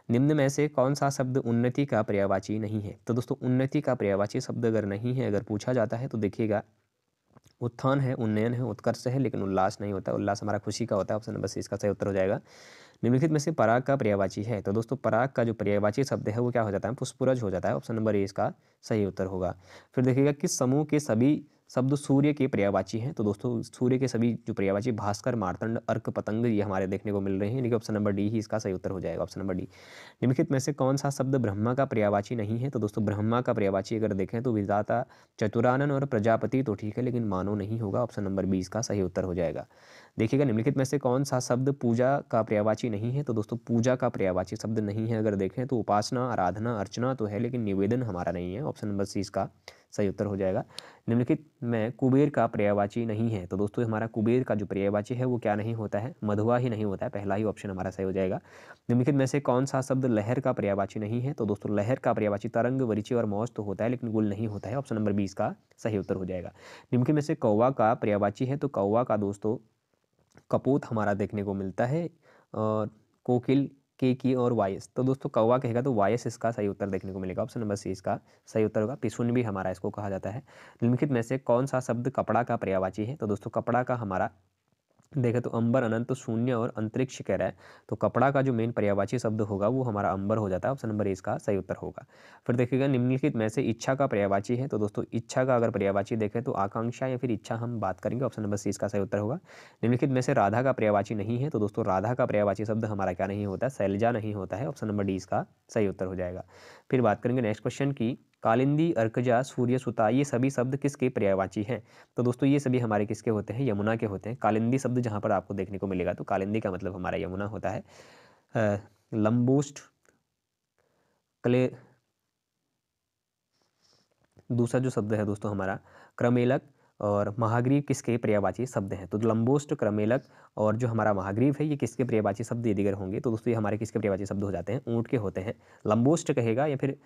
निम्न में से कौन सा शब्द उन्नति का पर्यायवाची नहीं है? तो दोस्तों उन्नति का पर्यायवाची शब्द अगर नहीं है, अगर पूछा जाता है तो देखिएगा उत्थान है, उन्नयन है, उत्कर्ष है, लेकिन उल्लास नहीं होता। उल्लास हमारा खुशी का होता है। ऑप्शन नंबर सी इसका सही उत्तर हो जाएगा। निम्नलिखित में से पराग का पर्यायवाची है? तो दोस्तों पराग का जो पर्यायवाची शब्द है वो क्या हो जाता है? पुष्परज हो जाता है। ऑप्शन नंबर ए इसका सही उत्तर होगा। फिर देखिएगा किस समूह के सभी शब्द सूर्य के पर्यायवाची हैं? तो दोस्तों सूर्य के सभी जो पर्यायवाची भास्कर, मार्तंड, अर्क, पतंग ये हमारे देखने को मिल रहे हैं, यानी कि ऑप्शन नंबर डी ही इसका सही उत्तर हो जाएगा। Option number D. निम्नलिखित में से कौन सा शब्द ब्रह्मा का पर्यायवाची नहीं है? तो दोस्तों ब्रह्मा का पर्यायवाची अगर देखें तो विधाता, चतुरानन और प्रजापति तो ठीक है, लेकिन मानव नहीं होगा। ऑप्शन नंबर 20 का सही उत्तर हो जाएगा। देखिएगा निम्नलिखित में से कौन सा शब्द पूजा का पर्यायवाची नहीं है? तो दोस्तों पूजा का पर्यायवाची शब्द नहीं है अगर देखें तो उपासना, आराधना, अर्चना तो है, लेकिन निवेदन हमारा नहीं है। ऑप्शन नंबर सी इसका सही उत्तर हो जाएगा। निम्नलिखित में कुबेर का पर्यायवाची नहीं है? तो दोस्तों हमारा कुबेर का जो पर्यायवाची है वो क्या नहीं होता है? मधुआ ही नहीं होता है। पहला ही ऑप्शन हमारा सही हो जाएगा। निम्नलिखित में से कौन सा शब्द लहर का पर्यायवाची नहीं है? तो दोस्तों लहर का पर्यायवाची तरंग, वरिचय और मौज तो होता है, लेकिन गुल नहीं होता है। ऑप्शन नंबर 20 का सही उत्तर हो जाएगा। निम्नलिखित में से कौवा का पर्यायवाची है? तो कौवा का दोस्तों कपोत हमारा देखने को मिलता है, और कोकिल, केकी और वायस। तो दोस्तों कौवा कहेगा तो वायस इसका सही उत्तर देखने को मिलेगा। ऑप्शन नंबर सी इसका सही उत्तर होगा। पिसुन भी हमारा इसको कहा जाता है। निम्नलिखित में से कौन सा शब्द कपड़ा का पर्यायवाची है? तो दोस्तों कपड़ा का हमारा देखें तो अंबर, अनंत, शून्य और अंतरिक्ष कह रहा है, तो कपड़ा का जो मेन पर्यायवाची शब्द होगा वो हमारा अंबर हो जाता है। ऑप्शन नंबर ए इसका सही उत्तर होगा। फिर देखिएगा निम्नलिखित में से इच्छा का पर्यायवाची है? तो दोस्तों इच्छा का अगर पर्यायवाची देखें तो आकांक्षा या फिर इच्छा हम बात करेंगे। ऑप्शन नंबर सी इसका सही उत्तर होगा। निम्नलिखित में से राधा का पर्यायवाची नहीं है? तो दोस्तों राधा का पर्यायवाची शब्द हमारा क्या नहीं होता? शैलजा नहीं होता है। ऑप्शन नंबर डी इसका सही उत्तर हो जाएगा। फिर बात करेंगे नेक्स्ट क्वेश्चन की। कालिंदी, अर्कजा, सूर्य, सुता ये सभी शब्द किसके पर्यायवाची हैं? तो दोस्तों ये सभी हमारे किसके होते हैं? यमुना के होते हैं। कालिंदी शब्द जहाँ पर आपको देखने को मिलेगा तो कालिंदी का मतलब हमारा यमुना होता है। लंबोष्ट, क्ले दूसरा जो शब्द है दोस्तों हमारा क्रमेलक, और महाग्रीव किसके पर्यायवाची शब्द हैं? तो लंबोष्ट, क्रमेलक और जो हमारा महाग्रीव है ये किसके पर्यायवाची शब्द यदि अगर होंगे तो दोस्तों ये हमारे किसके पर्यायवाची शब्द हो जाते हैं? ऊंट के होते हैं। लंबोष्ट कहेगा या फिर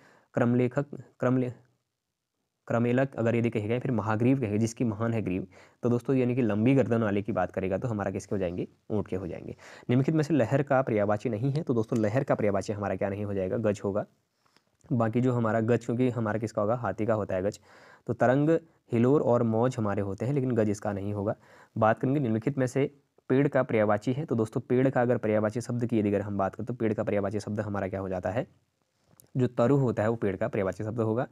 क्रमेलक अगर यदि कहेगा या फिर महाग्रीव कहेगा जिसकी महान है ग्रीव, तो दोस्तों यानी कि लंबी गर्दन वाले की बात करेगा तो हमारा किसके हो जाएंगे? ऊंट के हो जाएंगे। निम्नलिखित में से लहर का पर्यायवाची नहीं है, तो दोस्तों लहर का पर्यायवाची हमारा क्या नहीं हो जाएगा? गज होगा। बाकी जो हमारा गज, क्योंकि हमारा किसका होगा? हाथी का होता है गज। तो तरंग, हिलोर और मौज हमारे होते हैं, लेकिन गज इसका नहीं होगा। बात करेंगे निम्नलिखित में से पेड़ का पर्यायवाची है, तो दोस्तों पेड़ का अगर पर्यायवाची शब्द की यदि अगर हम बात करें तो पेड़ का पर्यायवाची शब्द हमारा क्या हो जाता है? जो तरु होता है वो पेड़ का पर्यायवाची शब्द होगा।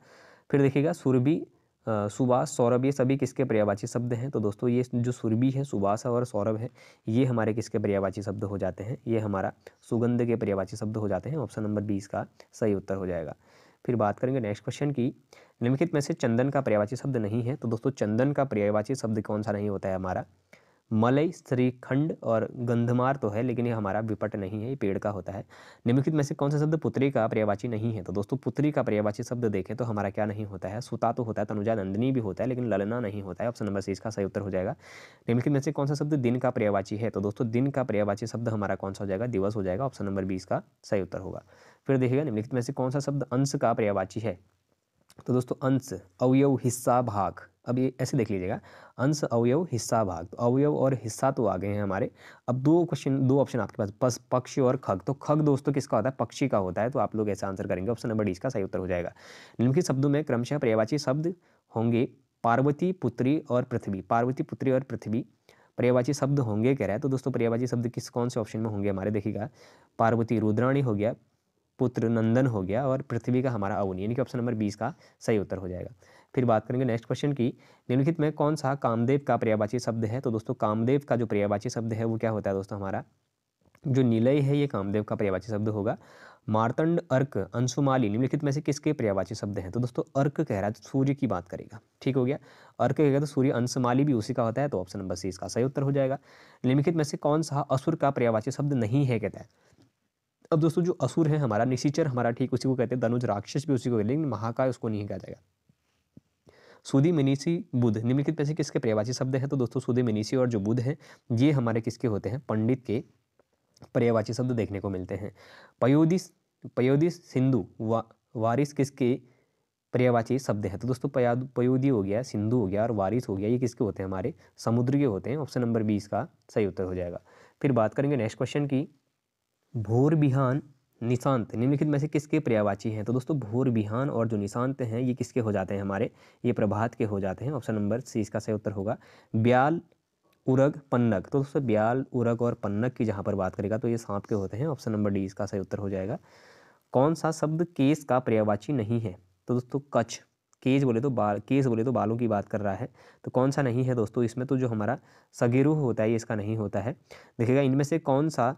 फिर देखिएगा सुरभि, सुबास, सौरभ, ये सभी किसके पर्यायवाची शब्द हैं? तो दोस्तों ये जो सुरभि है, सुबास और सौरभ है, ये हमारे किसके पर्यायवाची शब्द हो जाते हैं? ये हमारा सुगंध के पर्यायवाची शब्द हो जाते हैं। ऑप्शन नंबर 20 का सही उत्तर हो जाएगा। फिर बात करेंगे नेक्स्ट क्वेश्चन की, निम्नलिखित में से चंदन का पर्यायवाची शब्द नहीं है, तो दोस्तों चंदन का पर्यायवाची शब्द कौन सा नहीं होता है हमारा? मलय, श्रीखंड और गंधमार तो है, लेकिन ये हमारा विपट नहीं है, ये पेड़ का होता है। निम्नलिखित में से कौन सा शब्द पुत्री का पर्यायवाची नहीं है? तो दोस्तों पुत्री का पर्यायवाची शब्द देखें तो हमारा क्या नहीं होता है? सुता तो होता है, तनुजा, नंदिनी भी होता है, लेकिन ललना नहीं होता है। ऑप्शन नंबर सी इसका सही उत्तर हो जाएगा। निम्नलिखित में से कौन सा शब्द दिन का पर्यायवाची है? तो दोस्तों दिन का पर्यायवाची शब्द हमारा कौन सा हो जाएगा? दिवस हो जाएगा। ऑप्शन नंबर 20 का सही उत्तर होगा। फिर देखिएगा निम्नलिखित में से कौन सा शब्द अंश का पर्यायवाची है? तो दोस्तों अंश, अवयव, हिस्सा, भाग। अब ये ऐसे देख लीजिएगा, अंश, अवयव, हिस्सा, भाग। तो अवयव और हिस्सा तो आ गए हैं हमारे। अब दो ऑप्शन आपके पास, पक्ष और खग। तो खग दोस्तों किसका होता है? पक्षी का होता है, तो आप लोग ऐसा आंसर करेंगे। ऑप्शन नंबर डी इसका सही उत्तर हो जाएगा। निम्नलिखित शब्दों में क्रमशः पर्यायवाची शब्द होंगे पार्वती, पुत्री और पृथ्वी। पार्वती, पुत्री और पृथ्वी पर्यायवाची शब्द होंगे कह रहा है, तो दोस्तों पर्यायवाची शब्द कौन से ऑप्शन में होंगे हमारे? देखिएगा, पार्वती रुद्राणी हो गया, पुत्र नंदन हो गया और पृथ्वी का हमारा अवनी, यानी कि ऑप्शन नंबर 20 का सही उत्तर हो जाएगा। फिर बात करेंगे नेक्स्ट क्वेश्चन की, निम्नलिखित में कौन सा कामदेव का पर्यायवाची शब्द है? तो दोस्तों कामदेव का जो पर्यायवाची शब्द है वो क्या होता है दोस्तों? हमारा जो निलय है ये कामदेव का पर्यायवाची शब्द होगा। मार्तंड, अर्क, अंशुमाली निम्नलिखित में से किसके पर्यायवाची शब्द हैं? तो दोस्तों अर्क कह रहा है तो सूर्य की बात करेगा, ठीक हो गया। अर्क कहेगा तो सूर्य, अंशमाली भी उसी का होता है, तो ऑप्शन नंबर सी इसका सही उत्तर हो जाएगा। निम्नलिखित में से कौन सा असुर का पर्यायवाची शब्द नहीं है कहता है? अब दोस्तों जो असुर है हमारा, निशिचर हमारा ठीक उसी को कहते हैं, धनुज राक्षस भी उसी को कहते हैं, लेकिन महाकाय उसको नहीं कहा जाएगा। सुधी, मनीषी, बुध निम्नलिखित में से किसके पर्यायवाची शब्द है? तो दोस्तों सुधी, मनीषी और जो बुध है ये हमारे किसके होते हैं? पंडित के पर्यायवाची शब्द देखने को मिलते हैं। पयोदी, पयोदी, सिंधु, वारिस किसके पर्यायवाची शब्द है? तो दोस्तों पयोदी हो गया, सिंधु हो गया और वारिस हो गया, ये किसके होते हैं? हमारे समुद्र के होते हैं। ऑप्शन नंबर 20 का सही उत्तर हो जाएगा। फिर बात करेंगे नेक्स्ट क्वेश्चन की, भोर, बिहान, निशांत निम्नलिखित में से किसके पर्यायवाची हैं? तो दोस्तों भोर, बिहान और जो निशांत हैं ये किसके हो जाते हैं हमारे? ये प्रभात के हो जाते हैं। ऑप्शन नंबर सी इसका सही उत्तर होगा। ब्याल, उरग, पन्नग, तो दोस्तों ब्याल, उरग और पन्नग की जहाँ पर बात करेगा तो ये सांप के होते हैं। ऑप्शन नंबर डी इसका सही उत्तर हो जाएगा। कौन सा शब्द केस का पर्यायवाची नहीं है? तो दोस्तों कच्छ, केस बोले तो बाल, केस बोले तो बालों की बात कर रहा है, तो कौन सा नहीं है दोस्तों इसमें? तो जो हमारा सगेरु होता है ये इसका नहीं होता है। देखिएगा इनमें से कौन सा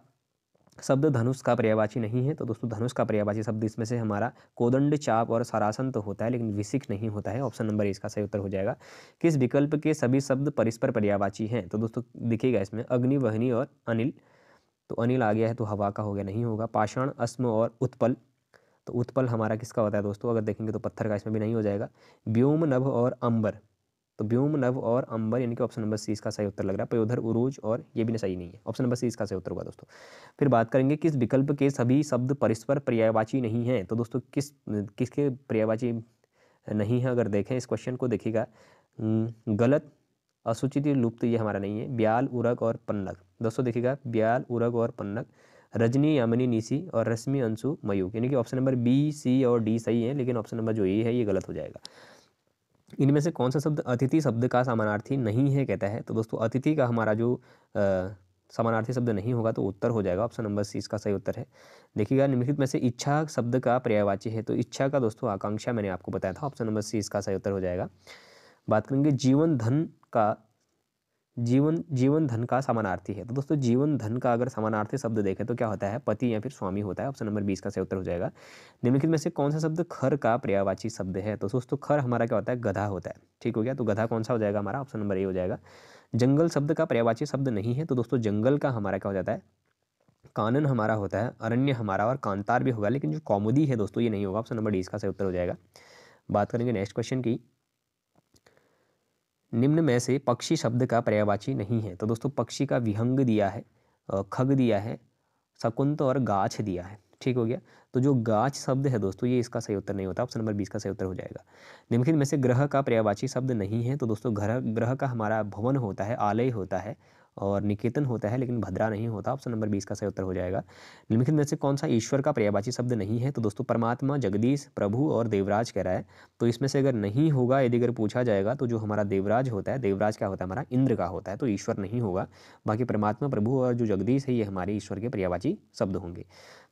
शब्द धनुष का पर्यायवाची नहीं है? तो दोस्तों धनुष का पर्यायवाची शब्द इसमें से हमारा कोदंड, चाप और सरासन तो होता है, लेकिन विसिक नहीं होता है। ऑप्शन नंबर इसका सही उत्तर हो जाएगा। किस विकल्प के सभी शब्द परस्पर पर्यायवाची हैं? तो दोस्तों देखिएगा इसमें अग्नि, वहनी और अनिल, तो अनिल आ गया है तो हवा का हो गया, नहीं होगा। पाषाण, अश्म और उत्पल, तो उत्पल हमारा किसका होता है दोस्तों? अगर देखेंगे तो पत्थर का, इसमें भी नहीं हो जाएगा। व्योम, नभ और अंबर, तो व्योम, नभ और अंबर यानी कि ऑप्शन नंबर सी इसका सही उत्तर लग रहा है। पयोधर, उरूज और ये भी सही नहीं है। ऑप्शन नंबर सी इसका सही उत्तर होगा दोस्तों। फिर बात करेंगे किस विकल्प के सभी शब्द परस्पर पर्यायवाची नहीं हैं? तो दोस्तों किसके पर्यायवाची नहीं है? अगर देखें इस क्वेश्चन को देखिएगा, गलत, असुचित, लुप्त ये हमारा नहीं है। ब्याल, उरग और पन्नग, दोस्तों देखिएगा ब्याल, उरग और पन्नग, रजनी, यामिनी, निशी और रश्मि, अंशु, मयूख, यानी कि ऑप्शन नंबर बी, सी और डी सही है, लेकिन ऑप्शन नंबर जो ए है ये गलत हो जाएगा। इनमें से कौन सा शब्द अतिथि शब्द का समानार्थी नहीं है कहता है? तो दोस्तों अतिथि का हमारा जो समानार्थी शब्द नहीं होगा तो उत्तर हो जाएगा। ऑप्शन नंबर सी इसका सही उत्तर है। देखिएगा निम्नलिखित में से इच्छा शब्द का पर्यायवाची है, तो इच्छा का दोस्तों आकांक्षा मैंने आपको बताया था। ऑप्शन नंबर सी इसका सही उत्तर हो जाएगा। बात करेंगे जीवन धन का, जीवन धन का समानार्थी है, तो दोस्तों जीवन धन का अगर समानार्थी शब्द देखें तो क्या होता है? पति या फिर स्वामी होता है। ऑप्शन नंबर 20 का सही उत्तर हो जाएगा। निम्नलिखित में से कौन सा शब्द खर का पर्यायवाची शब्द है? तो दोस्तों खर हमारा क्या होता है? गधा होता है, ठीक हो गया। तो गधा कौन सा हो जाएगा हमारा? ऑप्शन नंबर ए हो जाएगा। जंगल शब्द का पर्यायवाची शब्द नहीं है, तो दोस्तों जंगल का हमारा क्या हो जाता है? कानन हमारा होता है, अरण्य हमारा और कांतार भी होगा, लेकिन जो कौमुदी है दोस्तों ये नहीं होगा। ऑप्शन नंबर डी इसका सही उत्तर हो जाएगा। बात करेंगे नेक्स्ट क्वेश्चन की, निम्न में से पक्षी शब्द का पर्यायवाची नहीं है। तो दोस्तों पक्षी का विहंग दिया है, खग दिया है, शकुंत और गाछ दिया है। ठीक हो गया। तो जो गाछ शब्द है दोस्तों ये इसका सही उत्तर नहीं होता, ऑप्शन नंबर 20 का सही उत्तर हो जाएगा। निम्नलिखित में से ग्रह का पर्यायवाची शब्द नहीं है। तो दोस्तों ग्रह ग्रह का हमारा भवन होता है, आलय होता है और निकेतन होता है, लेकिन भद्रा नहीं होता। ऑप्शन नंबर 20 का सही उत्तर हो जाएगा। निम्नलिखित में से कौन सा ईश्वर का पर्यायवाची शब्द नहीं है। तो दोस्तों परमात्मा, जगदीश, प्रभु और देवराज कह रहा है। तो इसमें से अगर नहीं होगा, यदि अगर पूछा जाएगा तो जो हमारा देवराज होता है, देवराज क्या होता है हमारा, इंद्र का होता है, तो ईश्वर नहीं होगा। बाकी परमात्मा, प्रभु और जो जगदीश है ये हमारे ईश्वर के पर्यायवाची शब्द होंगे।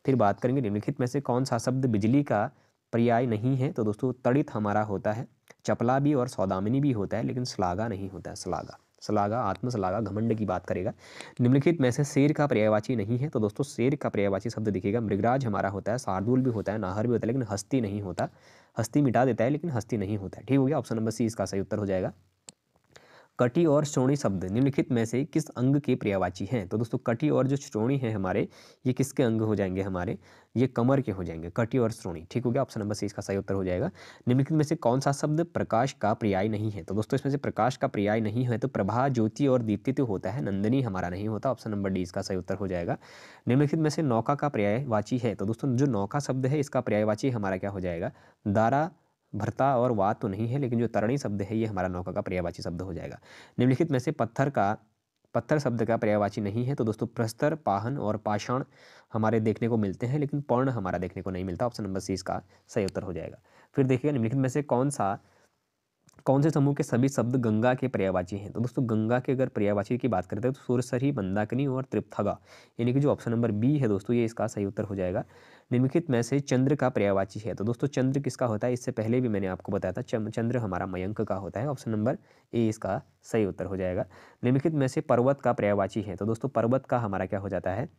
फिर बात करेंगे निम्नलिखित में से कौन सा शब्द बिजली का पर्याय नहीं है। तो दोस्तों तड़ित हमारा होता है, चपला भी और सौदामिनी भी होता है, लेकिन श्लाघा नहीं होता है। श्लाघा, श्लाघा, आत्मश्लाघा, घमंड की बात करेगा। निम्नलिखित में से शेर का पर्यायवाची नहीं है। तो दोस्तों शेर का पर्यायवाची शब्द दिखेगा, मृगराज हमारा होता है, शार्दूल भी होता है, नाहर भी होता है, लेकिन हस्ती नहीं होता। हस्ती मिटा देता है लेकिन हस्ती नहीं होता है। ठीक हो गया। ऑप्शन नंबर सी इसका सही उत्तर हो जाएगा। कटी और श्रोणी शब्द निम्नलिखित में से किस अंग के पर्यायवाची हैं। तो दोस्तों कटी और जो श्रोणी है हमारे, ये किसके अंग हो जाएंगे हमारे, ये कमर के हो जाएंगे, कटी और श्रोणी। ठीक हो गया। ऑप्शन नंबर सी इसका सही उत्तर हो जाएगा। निम्नलिखित में से कौन सा शब्द प्रकाश का पर्याय नहीं है। तो दोस्तों इसमें से प्रकाश का पर्याय नहीं है तो प्रभा, ज्योति और दीप्तित्व होता है, नंदिनी हमारा नहीं होता। ऑप्शन नंबर डी इसका सही उत्तर हो जाएगा। निम्नलिखित में से नौका का पर्यायवाची है। तो दोस्तों जो नौका शब्द है इसका पर्यायवाची हमारा क्या हो जाएगा, दारा, भरता और वात तो नहीं है, लेकिन जो तरणी शब्द है ये हमारा नौका का पर्यायवाची शब्द हो जाएगा। निम्नलिखित में से पत्थर शब्द का पर्यायवाची नहीं है। तो दोस्तों प्रस्तर, पाहन और पाषाण हमारे देखने को मिलते हैं, लेकिन पर्ण हमारा देखने को नहीं मिलता। ऑप्शन नंबर सी इसका सही उत्तर हो जाएगा। फिर देखिएगा निम्नलिखित में से कौन से समूह के सभी शब्द गंगा के पर्यायवाची हैं। तो दोस्तों गंगा के अगर पर्यायवाची की बात करते हैं तो सुरसरी, मंदाकिनी और त्रिपथगा, यानी कि जो ऑप्शन नंबर बी है दोस्तों ये इसका सही उत्तर हो जाएगा। निम्नलिखित में से चंद्र का पर्यायवाची है। तो दोस्तों चंद्र किसका होता है, इससे पहले भी मैंने आपको बताया था, चंद्र हमारा मयंक का होता है। ऑप्शन नंबर ए इसका सही उत्तर हो जाएगा। निम्नलिखित में से पर्वत का पर्यायवाची है। तो दोस्तों पर्वत का हमारा क्या हो जाता है,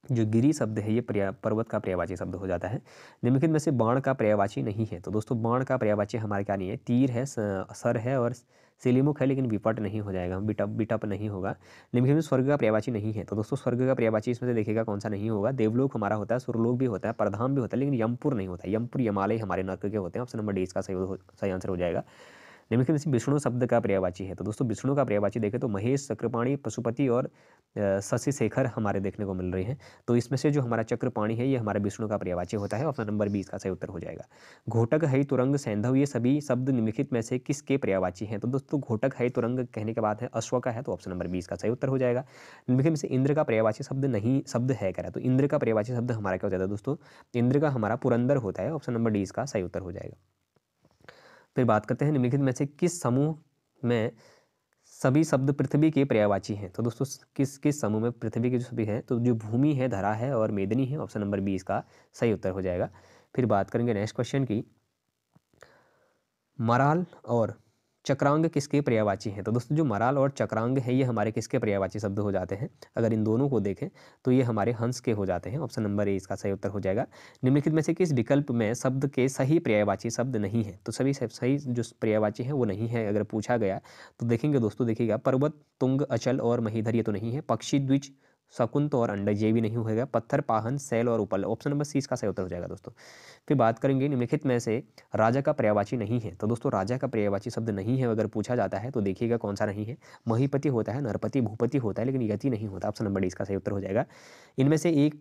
जो गिरी शब्द है ये पर्वत का पर्यायवाची शब्द हो जाता है। निम्नलिखित में से बाण का पर्यायवाची नहीं है। तो दोस्तों बाण का पर्यायवाची हमारा क्या नहीं है, तीर है, सर है और सिलीमुख है, लेकिन विपट नहीं हो जाएगा, बिटप नहीं होगा। निम्नलिखित में स्वर्ग का पर्यायवाची नहीं है। तो दोस्तों स्वर्ग का पर्यायवाची इसमें से देखिएगा कौन सा नहीं होगा, देवलोक हमारा होता है, सुरलोक भी होता है, परधाम भी होता है, लेकिन यमपुर नहीं होता। यमपुर, यमालय हमारे नर्क के होते हैं। ऑप्शन नंबर डी इसका सही आंसर हो जाएगा। निम्नलिखित में से विष्णु शब्द का पर्यायवाची है। तो दोस्तों विष्णु का पर्यायवाची देखें तो महेश, चक्रपाणी, पशुपति और शशि शेखर हमारे देखने को मिल रहे हैं। तो इसमें से जो हमारा चक्रपाणी है ये हमारा विष्णु का पर्यायवाची होता है। ऑप्शन नंबर 20 का सही उत्तर हो जाएगा। घोटक, है, तुरंग, सैंधव ये सभी शब्द निम्नलिखित में से किसके पर्यायवाची हैं। तो दोस्तों घोटक, है, तुरंग कहने के बाद है अश्व का है, तो ऑप्शन नंबर 20 का सही उत्तर हो जाएगा। निम्नलिखित में से इंद्र का पर्यायवाची शब्द नहीं, शब्द है कह रहा है, तो इंद्र का पर्यायवाची शब्द हमारा क्या हो जाता है दोस्तों, इंद्र का हमारा पुरंदर होता है। ऑप्शन नंबर डी इसका सही उत्तर हो जाएगा। फिर बात करते हैं निम्नलिखित में से किस समूह में सभी शब्द पृथ्वी के पर्यायवाची हैं। तो दोस्तों किस समूह में पृथ्वी के जो सभी हैं, तो जो भूमि है, धरा है और मेदिनी है। ऑप्शन नंबर 20 का सही उत्तर हो जाएगा। फिर बात करेंगे नेक्स्ट क्वेश्चन की, मराल और चक्रांग किसके पर्यायवाची हैं। तो दोस्तों जो मराल और चक्रांग है ये हमारे किसके पर्यायवाची शब्द हो जाते हैं, अगर इन दोनों को देखें तो ये हमारे हंस के हो जाते हैं। ऑप्शन नंबर ए इसका सही उत्तर हो जाएगा। निम्नलिखित में से किस विकल्प में शब्द के सही पर्यायवाची शब्द नहीं है। तो सही जो पर्यायवाची है वो नहीं है अगर पूछा गया तो देखेंगे दोस्तों, देखिएगा पर्वत, तुंग, अचल और महीधर ये तो नहीं है, पक्षी, द्विज, शकुंत और अंडज ये भी नहीं होगा, पत्थर, पाहन, सैल और उपल, ऑप्शन नंबर सी इसका सही उत्तर हो जाएगा दोस्तों। फिर बात करेंगे निम्नलिखित में से राजा का पर्यायवाची नहीं है। तो दोस्तों राजा का पर्यायवाची शब्द नहीं है अगर पूछा जाता है तो देखिएगा कौन सा नहीं है, महीपति होता है, नरपति, भूपति होता है, लेकिन यति नहीं होता। ऑप्शन नंबर डी इसका सही उत्तर हो जाएगा। इनमें से एक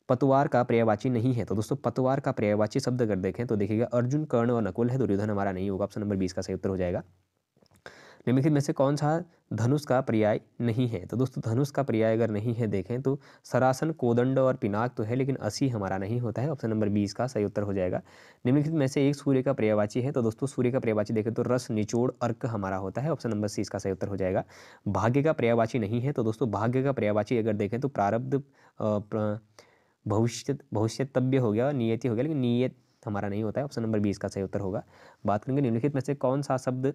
पतवार का पर्यायवाची नहीं है। तो दोस्तों पतवार का पर्यायवाची शब्द अगर देखें तो देखिएगा अर्जुन, कर्ण और नकुल है, दुर्योधन हमारा नहीं होगा। ऑप्शन नंबर 20 का सही उत्तर हो जाएगा। निम्नलिखित में से कौन सा धनुष का पर्याय नहीं है। तो दोस्तों धनुष का पर्याय अगर नहीं है देखें तो सरासन, कोदंड और पिनाक तो है, लेकिन असी हमारा नहीं होता है। ऑप्शन नंबर 20 का सही उत्तर हो जाएगा। निम्नलिखित में से एक सूर्य का पर्यायवाची है। तो दोस्तों सूर्य का पर्यायवाची देखें तो रस, निचोड़, अर्क हमारा होता है। ऑप्शन नंबर सी इसका सही उत्तर हो जाएगा। भाग्य का पर्यायवाची नहीं है। तो दोस्तों भाग्य का पर्यायवाची अगर देखें तो प्रारब्ध, भविष्यतव्य हो गया, नियति हो गया, लेकिन नियत हमारा नहीं होता है। ऑप्शन नंबर 20 का सही उत्तर होगा। बात करेंगे निम्नलिखित में से कौन सा शब्द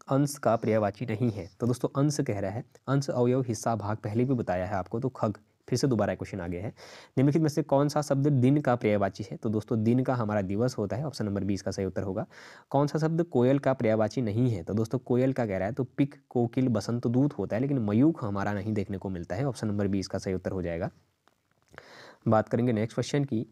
अंश का पर्यायवाची नहीं है। तो दोस्तों अंश कह रहा है, अंश, अवयव, हिस्सा, भाग पहले भी बताया है आपको, तो खग फिर से दोबारा क्वेश्चन आ गया है। निम्नलिखित में से कौन सा शब्द दिन का पर्यायवाची है। तो दोस्तों दिन का हमारा दिवस होता है। ऑप्शन नंबर 20 का सही उत्तर होगा। कौन सा शब्द कोयल का पर्यायवाची नहीं है। तो दोस्तों कोयल का कह रहा है तो पिक, कोकिल, बसंत दूत होता है, लेकिन मयूख हमारा नहीं देखने को मिलता है। ऑप्शन नंबर 20 का सही उत्तर हो जाएगा। बात करेंगे नेक्स्ट क्वेश्चन की,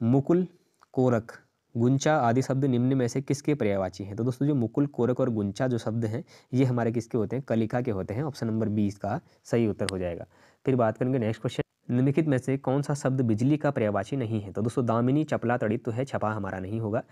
मुकुल, कोरक गुंचा आदि शब्द निम्न में से किसके पर्यायवाची हैं? तो दोस्तों जो मुकुल, कोरक और गुंचा जो शब्द हैं ये हमारे किसके होते हैं? कलिका के होते हैं। ऑप्शन नंबर 20 का सही उत्तर हो जाएगा। फिर बात करेंगे नेक्स्ट क्वेश्चन, निम्नलिखित में से कौन सा शब्द बिजली का पर्यायवाची नहीं है? तो दोस्तों दामिनी, चपला, तड़ित तो है, छपा हमारा नहीं होगा।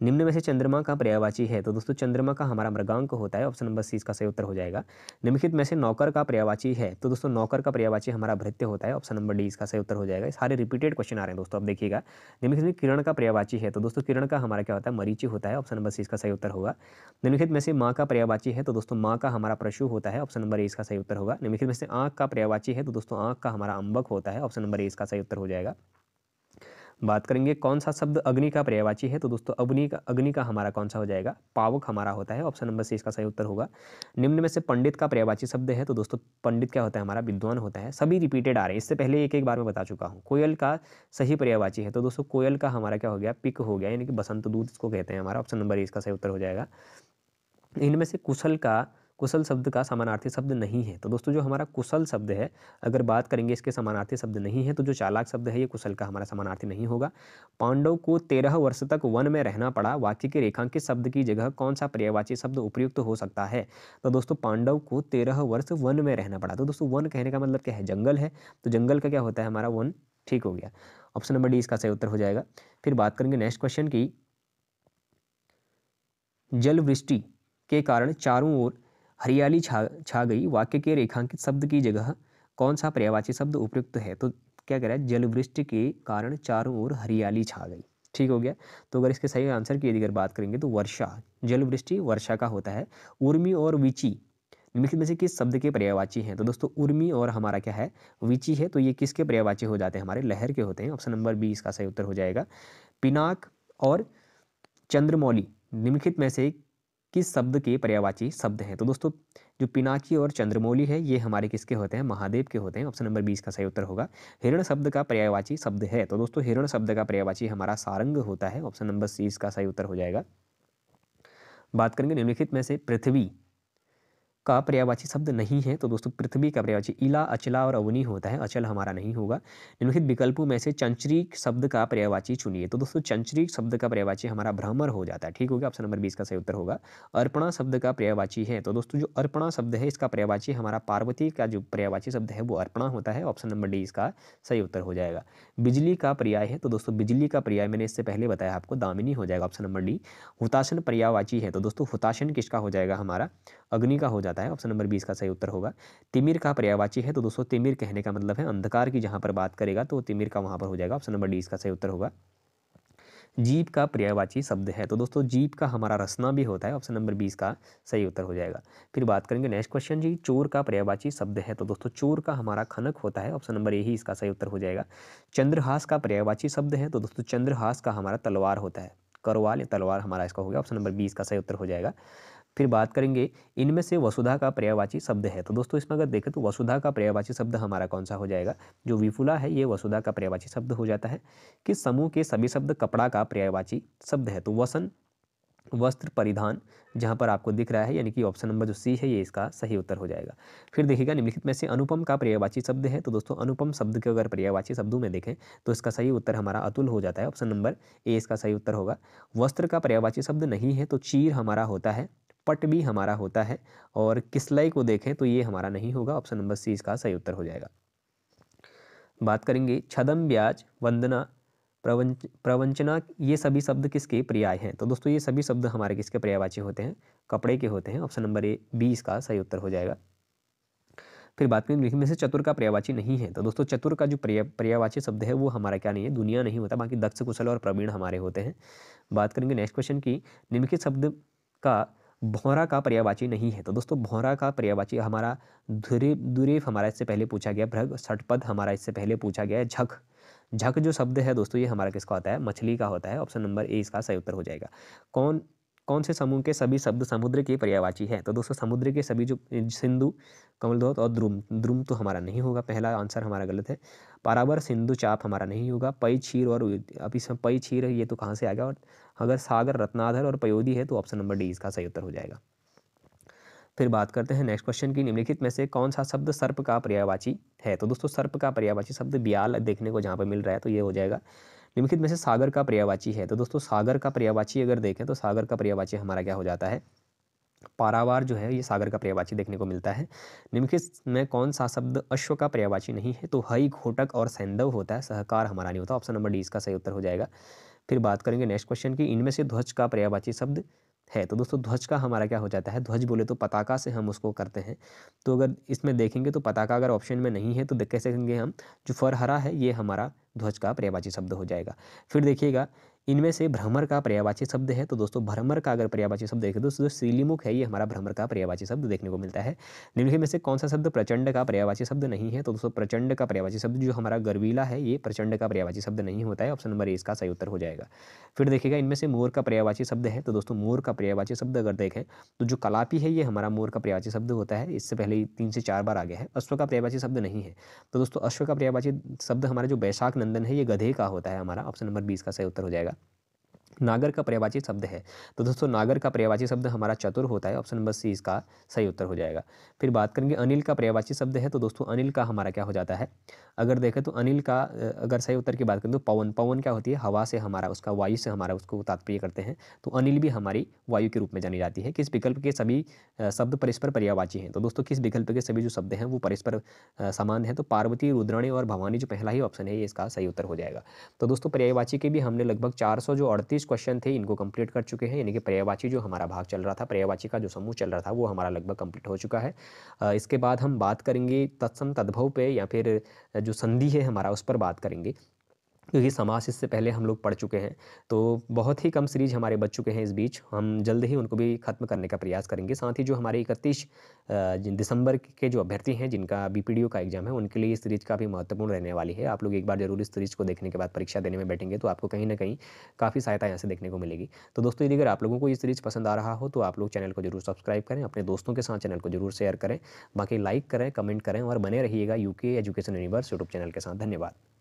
निम्न में से चंद्रमा का पर्यायवाची है? तो दोस्तों चंद्रमा का हमारा मृगांक होता है। ऑप्शन नंबर सी इसका सही उत्तर हो जाएगा। निम्नलिखित में से नौकर का पर्यायवाची है? तो दोस्तों नौकर का पर्यायवाची हमारा भृत्य होता है। ऑप्शन नंबर डी इसका सही उत्तर हो जाएगा। सारे रिपीटेड क्वेश्चन आ रहे हैं दोस्तों, अब देखिएगा। निम्नलिखित में किरण का पर्यायवाची है? तो दोस्तों किरण का हमारा क्या होता है? मरीचि होता है। ऑप्शन नंबर सी इसका सही उत्तर होगा। निम्नलिखित में से माँ का पर्यायवाची है? तो दोस्तों माँ का हमारा परशु होता है। ऑप्शन नंबर ए इसका सही उत्तर होगा। निम्नलिखित में से आँख का पर्यायवाची है? तो दोस्तों आँख का हमारा अंबक होता है। ऑप्शन नंबर ए इसका सही उत्तर हो जाएगा। बात करेंगे कौन सा शब्द अग्नि का पर्यायवाची है? तो दोस्तों अग्नि का हमारा कौन सा हो जाएगा? पावक हमारा होता है। ऑप्शन नंबर सी इसका सही उत्तर होगा। निम्न में से पंडित का पर्यायवाची शब्द है? तो दोस्तों पंडित क्या होता है? हमारा विद्वान होता है। सभी रिपीटेड आ रहे हैं, इससे पहले एक एक बार मैं बता चुका हूँ। कोयल का सही पर्यायवाची है? तो दोस्तों कोयल का हमारा क्या हो गया? पिक हो गया, यानी कि बसंत दूत इसको कहते हैं हमारा। ऑप्शन नंबर ए इसका सही उत्तर हो जाएगा। इनमें से कुशल शब्द का समानार्थी शब्द नहीं है? तो दोस्तों जो हमारा कुशल शब्द है, अगर बात करेंगे इसके समानार्थी शब्द नहीं है, तो जो चालाक शब्द है ये कुशल का हमारा समानार्थी नहीं होगा। पांडव को 13 वर्ष तक वन में रहना पड़ा, वाक्य के रेखांकित शब्द की जगह कौन सा पर्यायवाची शब्द उपयुक्त हो सकता है? तो दोस्तों पांडव को 13 वर्ष वन में रहना पड़ा। तो दोस्तों वन कहने का मतलब क्या है? जंगल है, तो जंगल का क्या होता है? हमारा वन। ठीक हो गया। ऑप्शन नंबर डी इसका सही उत्तर हो जाएगा। फिर बात करेंगे नेक्स्ट क्वेश्चन की, जल वृष्टि के कारण चारों ओर हरियाली छा गई, वाक्य के रेखांकित शब्द की जगह कौन सा पर्यायवाची शब्द उपयुक्त है? तो क्या कह रहा है? जल वृष्टि के कारण चारों ओर हरियाली छा गई। ठीक हो गया। तो अगर इसके सही आंसर की अगर बात करेंगे तो वर्षा, जल वृष्टि वर्षा का होता है। उर्मी और विची निम्नलिखित में से किस शब्द के पर्यायवाची हैं? तो दोस्तों उर्मी और हमारा क्या है? विची है, तो ये किसके पर्यायवाची हो जाते हैं? हमारे लहर के होते हैं। ऑप्शन नंबर बी इसका सही उत्तर हो जाएगा। पिनाक और चंद्रमौली निम्नलिखित में से किस शब्द के पर्यायवाची शब्द हैं? तो दोस्तों जो पिनाकी और चंद्रमौली है ये हमारे किसके होते हैं? महादेव के होते हैं। ऑप्शन नंबर 20 का सही उत्तर होगा। हिरण शब्द का पर्यायवाची शब्द है? तो दोस्तों हिरण शब्द का पर्यायवाची हमारा सारंग होता है। ऑप्शन नंबर सी इसका सही उत्तर हो जाएगा। बात करेंगे निम्नलिखित में से पृथ्वी का पर्यायवाची शब्द नहीं है? तो दोस्तों पृथ्वी का पर्यायवाची इला, अचला और अवनी होता है। अचल हमारा नहीं होगा। निम्नलिखित विकल्पों में से चंचरीक शब्द का पर्यायवाची चुनिए। तो दोस्तों चंचरीक शब्द का पर्यायवाची हमारा भ्रमर हो जाता है। ठीक हो गया। ऑप्शन नंबर 20 का सही उत्तर होगा। अर्पणा शब्द का पर्यायवाची है? तो दोस्तों जो अर्पणा शब्द है इसका पर्यायवाची हमारा पार्वती का जो पर्यायवाची शब्द है वो अर्पणा होता है। ऑप्शन नंबर डी इसका सही उत्तर हो जाएगा। बिजली का पर्याय है? तो दोस्तों बिजली का पर्याय मैंने इससे पहले बताया आपको, दामिनी हो जाएगा। Option number D. हुताशन पर्यायवाची है? तो दोस्तों हुताशन किसका हो जाएगा? हमारा अग्नि का हो जाता है। ऑप्शन नंबर 20 का सही उत्तर होगा। तिमिर का पर्यायवाची है? तो दोस्तों तिमिर कहने का मतलब है अंधकार की, जहां पर बात करेगा तो तिमिर का वहां पर हो जाएगा। ऑप्शन नंबर डी इसका सही उत्तर होगा। जीभ का पर्यायवाची शब्द है? तो दोस्तों जीभ का हमारा रसना भी होता है। ऑप्शन नंबर 20 का सही उत्तर हो जाएगा। फिर बात करेंगे नेक्स्ट क्वेश्चन जी, चोर का पर्यायवाची शब्द है? तो दोस्तों चोर का हमारा खनक होता है। ऑप्शन नंबर ए ही इसका सही उत्तर हो जाएगा। चंद्रहास का पर्यायवाची शब्द है? तो दोस्तों चंद्रहास का हमारा तलवार होता है। करवाल या तलवार हमारा इसका हो गया। ऑप्शन नंबर 20 का सही उत्तर हो जाएगा। फिर बात करेंगे इनमें से वसुधा का पर्यायवाची शब्द है? तो दोस्तों इसमें अगर देखें तो वसुधा का पर्यायवाची शब्द हमारा कौन सा हो जाएगा? जो विपुला है ये वसुधा का पर्यायवाची शब्द हो जाता है। किस समूह के सभी शब्द कपड़ा का पर्यायवाची शब्द है? तो वसन, वस्त्र, परिधान, जहां पर आपको दिख रहा है, यानी कि ऑप्शन नंबर जो सी है ये इसका सही उत्तर हो जाएगा। फिर देखिएगा निम्नलिखित में से अनुपम का पर्यायवाची शब्द है? तो दोस्तों अनुपम शब्द के अगर पर्यायवाची शब्दों में देखें तो इसका सही उत्तर हमारा अतुल हो जाता है। ऑप्शन नंबर ए इसका सही उत्तर होगा। वस्त्र का पर्यायवाची शब्द नहीं है तो चीर हमारा होता है, पट भी हमारा होता है, और किसलई को देखें तो ये हमारा नहीं होगा। ऑप्शन नंबर सी इसका सही उत्तर हो जाएगा। बात करेंगे छदम, ब्याज, वंदना, प्रवंचना, ये सभी शब्द किसके पर्याय हैं? तो दोस्तों ये सभी शब्द हमारे किसके पर्यायवाची होते हैं? कपड़े के होते हैं। ऑप्शन नंबर ए 20 का सही उत्तर हो जाएगा। फिर बात करें लिखने में से चतुर का पर्यायवाची नहीं है? तो दोस्तों चतुर का जो पर्यायवाची शब्द है वो हमारा क्या नहीं है? दुनिया नहीं होता, बाकी दक्ष, कुशल और प्रवीण हमारे होते हैं। बात करेंगे नेक्स्ट क्वेश्चन की, निम्नलिखित शब्द का भौरा का पर्यायवाची नहीं है? तो दोस्तों भौरा का पर्यायवाची हमारा दुरेफ हमारा इससे पहले पूछा गया, भृग, षटपद हमारा इससे पहले पूछा गया है, झक, झक जो शब्द है दोस्तों ये हमारा किसका होता है? मछली का होता है। ऑप्शन नंबर ए इसका सही उत्तर हो जाएगा। कौन कौन से समूह के सभी शब्द समुद्र के पर्यायवाची है? तो दोस्तों समुद्र के सभी जो सिंधु, कमलदोत और द्रुम, द्रुम तो हमारा नहीं होगा, पहला आंसर हमारा गलत है। पारावर, सिंधु, चाप हमारा नहीं होगा। पई, छीर और अभी पई, छीर ये तो कहाँ से आ गया? और अगर सागर, रत्नाधर और पयोधी है तो ऑप्शन नंबर डी इसका सही उत्तर हो जाएगा। फिर बात करते हैं नेक्स्ट क्वेश्चन की, निम्नलिखित में से कौन सा शब्द सर्प का पर्यायवाची है? तो दोस्तों सर्प का पर्यायवाची शब्द ब्याल देखने को जहाँ पर मिल रहा है तो ये हो जाएगा। निम्नलिखित में से सागर का पर्यायवाची है। तो दोस्तों सागर का पर्यायवाची अगर देखें तो सागर का पर्यायवाची हमारा क्या हो जाता है, पारावार जो है ये सागर का पर्यायवाची देखने को मिलता है। निम्नलिखित में कौन सा शब्द अश्व का पर्यायवाची नहीं है, तो हई, घोटक और सैंधव होता है, सहकार हमारा नहीं होता। ऑप्शन नंबर डी इसका सही उत्तर हो जाएगा। फिर बात करेंगे नेक्स्ट क्वेश्चन की, इनमें से ध्वज का पर्यायवाची शब्द है। तो दोस्तों ध्वज का हमारा क्या हो जाता है, ध्वज बोले तो पताका से हम उसको करते हैं। तो अगर इसमें देखेंगे तो पताका अगर ऑप्शन में नहीं है तो कह सकेंगे हम जो फरहरा है ये हमारा ध्वज का पर्यायवाची शब्द हो जाएगा। फिर देखिएगा इनमें से भ्रमर का पर्यायवाची शब्द है। तो दोस्तों भ्रमर का अगर पर्यायवाची शब्द देखें तो जो श्रीलिमुख है ये हमारा भ्रमर का पर्यायवाची शब्द देखने को मिलता है। निम्नलिखित में से कौन सा शब्द प्रचंड का पर्यायवाची शब्द नहीं है, तो दोस्तों प्रचंड का पर्यायवाची शब्द जो हमारा गर्वीला है ये प्रचंड का पर्यायवाची शब्द नहीं होता है। ऑप्शन नंबर ए इसका सही उत्तर हो जाएगा। फिर देखिएगा इनमें से मोर का पर्यायवाची शब्द है। तो दोस्तों मोर का पर्यायवाची शब्द अगर देखें तो जो कलापी है ये हमारा मोर का पर्यायवाची शब्द होता है, इससे पहले ही 3 से 4 बार आ गया है। अश्व का पर्यायवाची शब्द नहीं है। तो दोस्तों अश्व का पर्यायवाची शब्द हमारा जो बैशाख नंदन है ये गधे का होता है हमारा। ऑप्शन नंबर 20 का सही उत्तर हो जाएगा। नागर का पर्यायवाची शब्द है। तो दोस्तों नागर का पर्यायवाची शब्द हमारा चतुर होता है। ऑप्शन नंबर सी इसका सही उत्तर हो जाएगा। फिर बात करेंगे अनिल का पर्यायवाची शब्द है। तो दोस्तों अनिल का हमारा क्या हो जाता है, अगर देखें तो अनिल का अगर सही उत्तर की बात करें तो पवन, पवन क्या होती है, हवा से हमारा उसका, वायु से हमारा उसको तात्पर्य करते हैं। तो अनिल भी हमारी वायु के रूप में जानी जाती है। किस विकल्प के सभी शब्द परस्पर पर्यायवाची हैं। तो दोस्तों किस विकल्प के सभी जो शब्द हैं वो परस्पर समान है। तो पार्वती, रुद्राणी और भवानी जो पहला ही ऑप्शन है ये इसका सही उत्तर हो जाएगा। तो दोस्तों पर्यायवाची के भी हमने लगभग 400 जो 38 क्वेश्चन थे इनको कंप्लीट कर चुके हैं। यानी कि पर्यायवाची जो हमारा भाग चल रहा था, पर्यायवाची का जो समूह चल रहा था वो हमारा लगभग कंप्लीट हो चुका है। इसके बाद हम बात करेंगे तत्सम तद्भव पे, या फिर जो संधि है हमारा उस पर बात करेंगे, क्योंकि समास इससे पहले हम लोग पढ़ चुके हैं। तो बहुत ही कम सीरीज हमारे बच चुके हैं इस बीच, हम जल्द ही उनको भी खत्म करने का प्रयास करेंगे। साथ ही जो हमारे 31 दिसंबर के जो अभ्यर्थी हैं जिनका बीपीडीओ का एग्जाम है उनके लिए इस सीरीज काफ़ी महत्वपूर्ण रहने वाली है। आप लोग एक बार जरूर इस सीरीज को देखने के बाद परीक्षा देने में बैठेंगे तो आपको कहीं ना कहीं काफ़ी सहायता यहाँ से देखने को मिलेगी। तो दोस्तों यदि अगर आप लोगों को ये सीरीज पसंद आ रहा हो तो आप लोग चैनल को जरूर सब्सक्राइब करें, अपने दोस्तों के साथ चैनल को जरूर शेयर करें, बाकी लाइक करें, कमेंट करें और बने रहिएगा UK education universe YouTube channel के साथ। धन्यवाद।